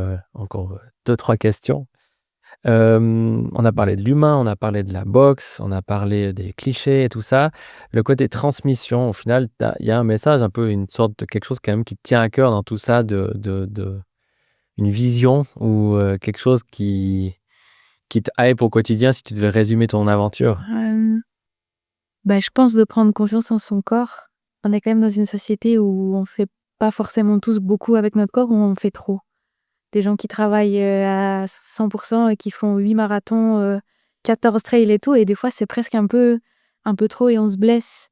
2-3 questions. On a parlé de l'humain, on a parlé de la boxe, on a parlé des clichés et tout ça. Le côté transmission, au final, il y a un message, un peu une sorte de quelque chose quand même qui te tient à cœur dans tout ça, une vision ou quelque chose qui te hype au quotidien si tu devais résumer ton aventure. Je pense de prendre confiance en son corps. On est quand même dans une société où on fait pas forcément tous beaucoup avec notre corps, où on fait trop. Des gens qui travaillent à 100% et qui font 8 marathons, 14 trails et tout, et des fois c'est presque un peu trop et on se blesse.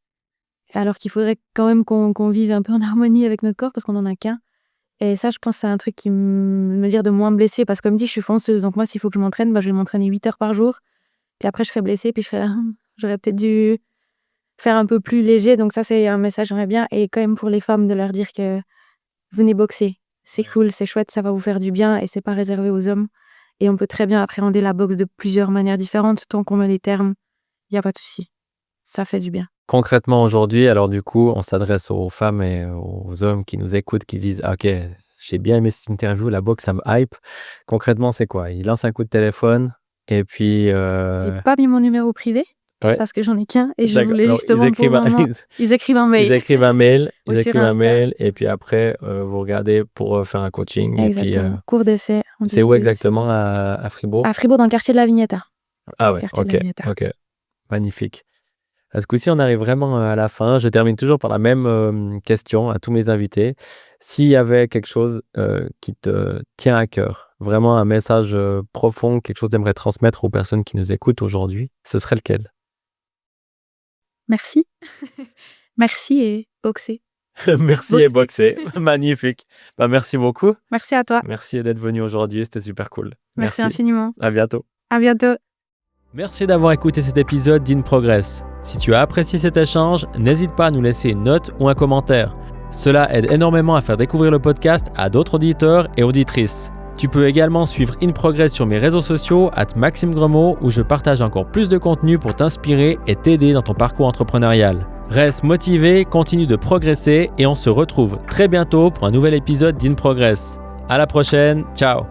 Alors qu'il faudrait quand même qu'on vive un peu en harmonie avec notre corps parce qu'on en a qu'un. Et ça, je pense que c'est un truc qui me dire de moins me blesser, parce que comme dit, je suis fonceuse, donc moi s'il faut que je m'entraîne, je vais m'entraîner 8 heures par jour, puis après je serai blessée, puis je serai là, j'aurais peut-être dû faire un peu plus léger. Donc ça, c'est un message j'aimerais bien, et quand même pour les femmes de leur dire que venez boxer, c'est cool, c'est chouette, ça va vous faire du bien et c'est pas réservé aux hommes, et on peut très bien appréhender la boxe de plusieurs manières différentes tant qu'on met les termes, il y a pas de souci, ça fait du bien. Concrètement aujourd'hui, alors du coup, on s'adresse aux femmes et aux hommes qui nous écoutent, qui disent OK, j'ai bien aimé cette interview, la boxe, ça me hype. Concrètement, c'est quoi? Ils lancent un coup de téléphone et puis. J'ai pas mis mon numéro privé Ouais. parce que j'en ai qu'un, et je D'accord. voulais Alors, justement ils écrivent ils écrivent un mail. Ils écrivent un mail, Ou sur un Insta. mail et puis après, vous regardez pour faire un coaching. Exactement. Et puis, Cours d'essai. on c'est où dispute. exactement à Fribourg? À Fribourg, dans le quartier de la Vignetta. Ah ouais, Quartier de la Vignetta. ok. Magnifique. À ce coup-ci, on arrive vraiment à la fin. Je termine toujours par la même question à tous mes invités. S'il y avait quelque chose qui te tient à cœur, vraiment un message profond, quelque chose que tu aimerais transmettre aux personnes qui nous écoutent aujourd'hui, ce serait lequel? Merci. Merci et boxer. Merci et boxer. Magnifique. Merci beaucoup. Merci à toi. Merci d'être venu aujourd'hui, c'était super cool. Merci infiniment. À bientôt. À bientôt. Merci d'avoir écouté cet épisode d'In Progress. Si tu as apprécié cet échange, n'hésite pas à nous laisser une note ou un commentaire. Cela aide énormément à faire découvrir le podcast à d'autres auditeurs et auditrices. Tu peux également suivre In Progress sur mes réseaux sociaux @MaximeGremaud, où je partage encore plus de contenu pour t'inspirer et t'aider dans ton parcours entrepreneurial. Reste motivé, continue de progresser et on se retrouve très bientôt pour un nouvel épisode d'In Progress. À la prochaine, ciao.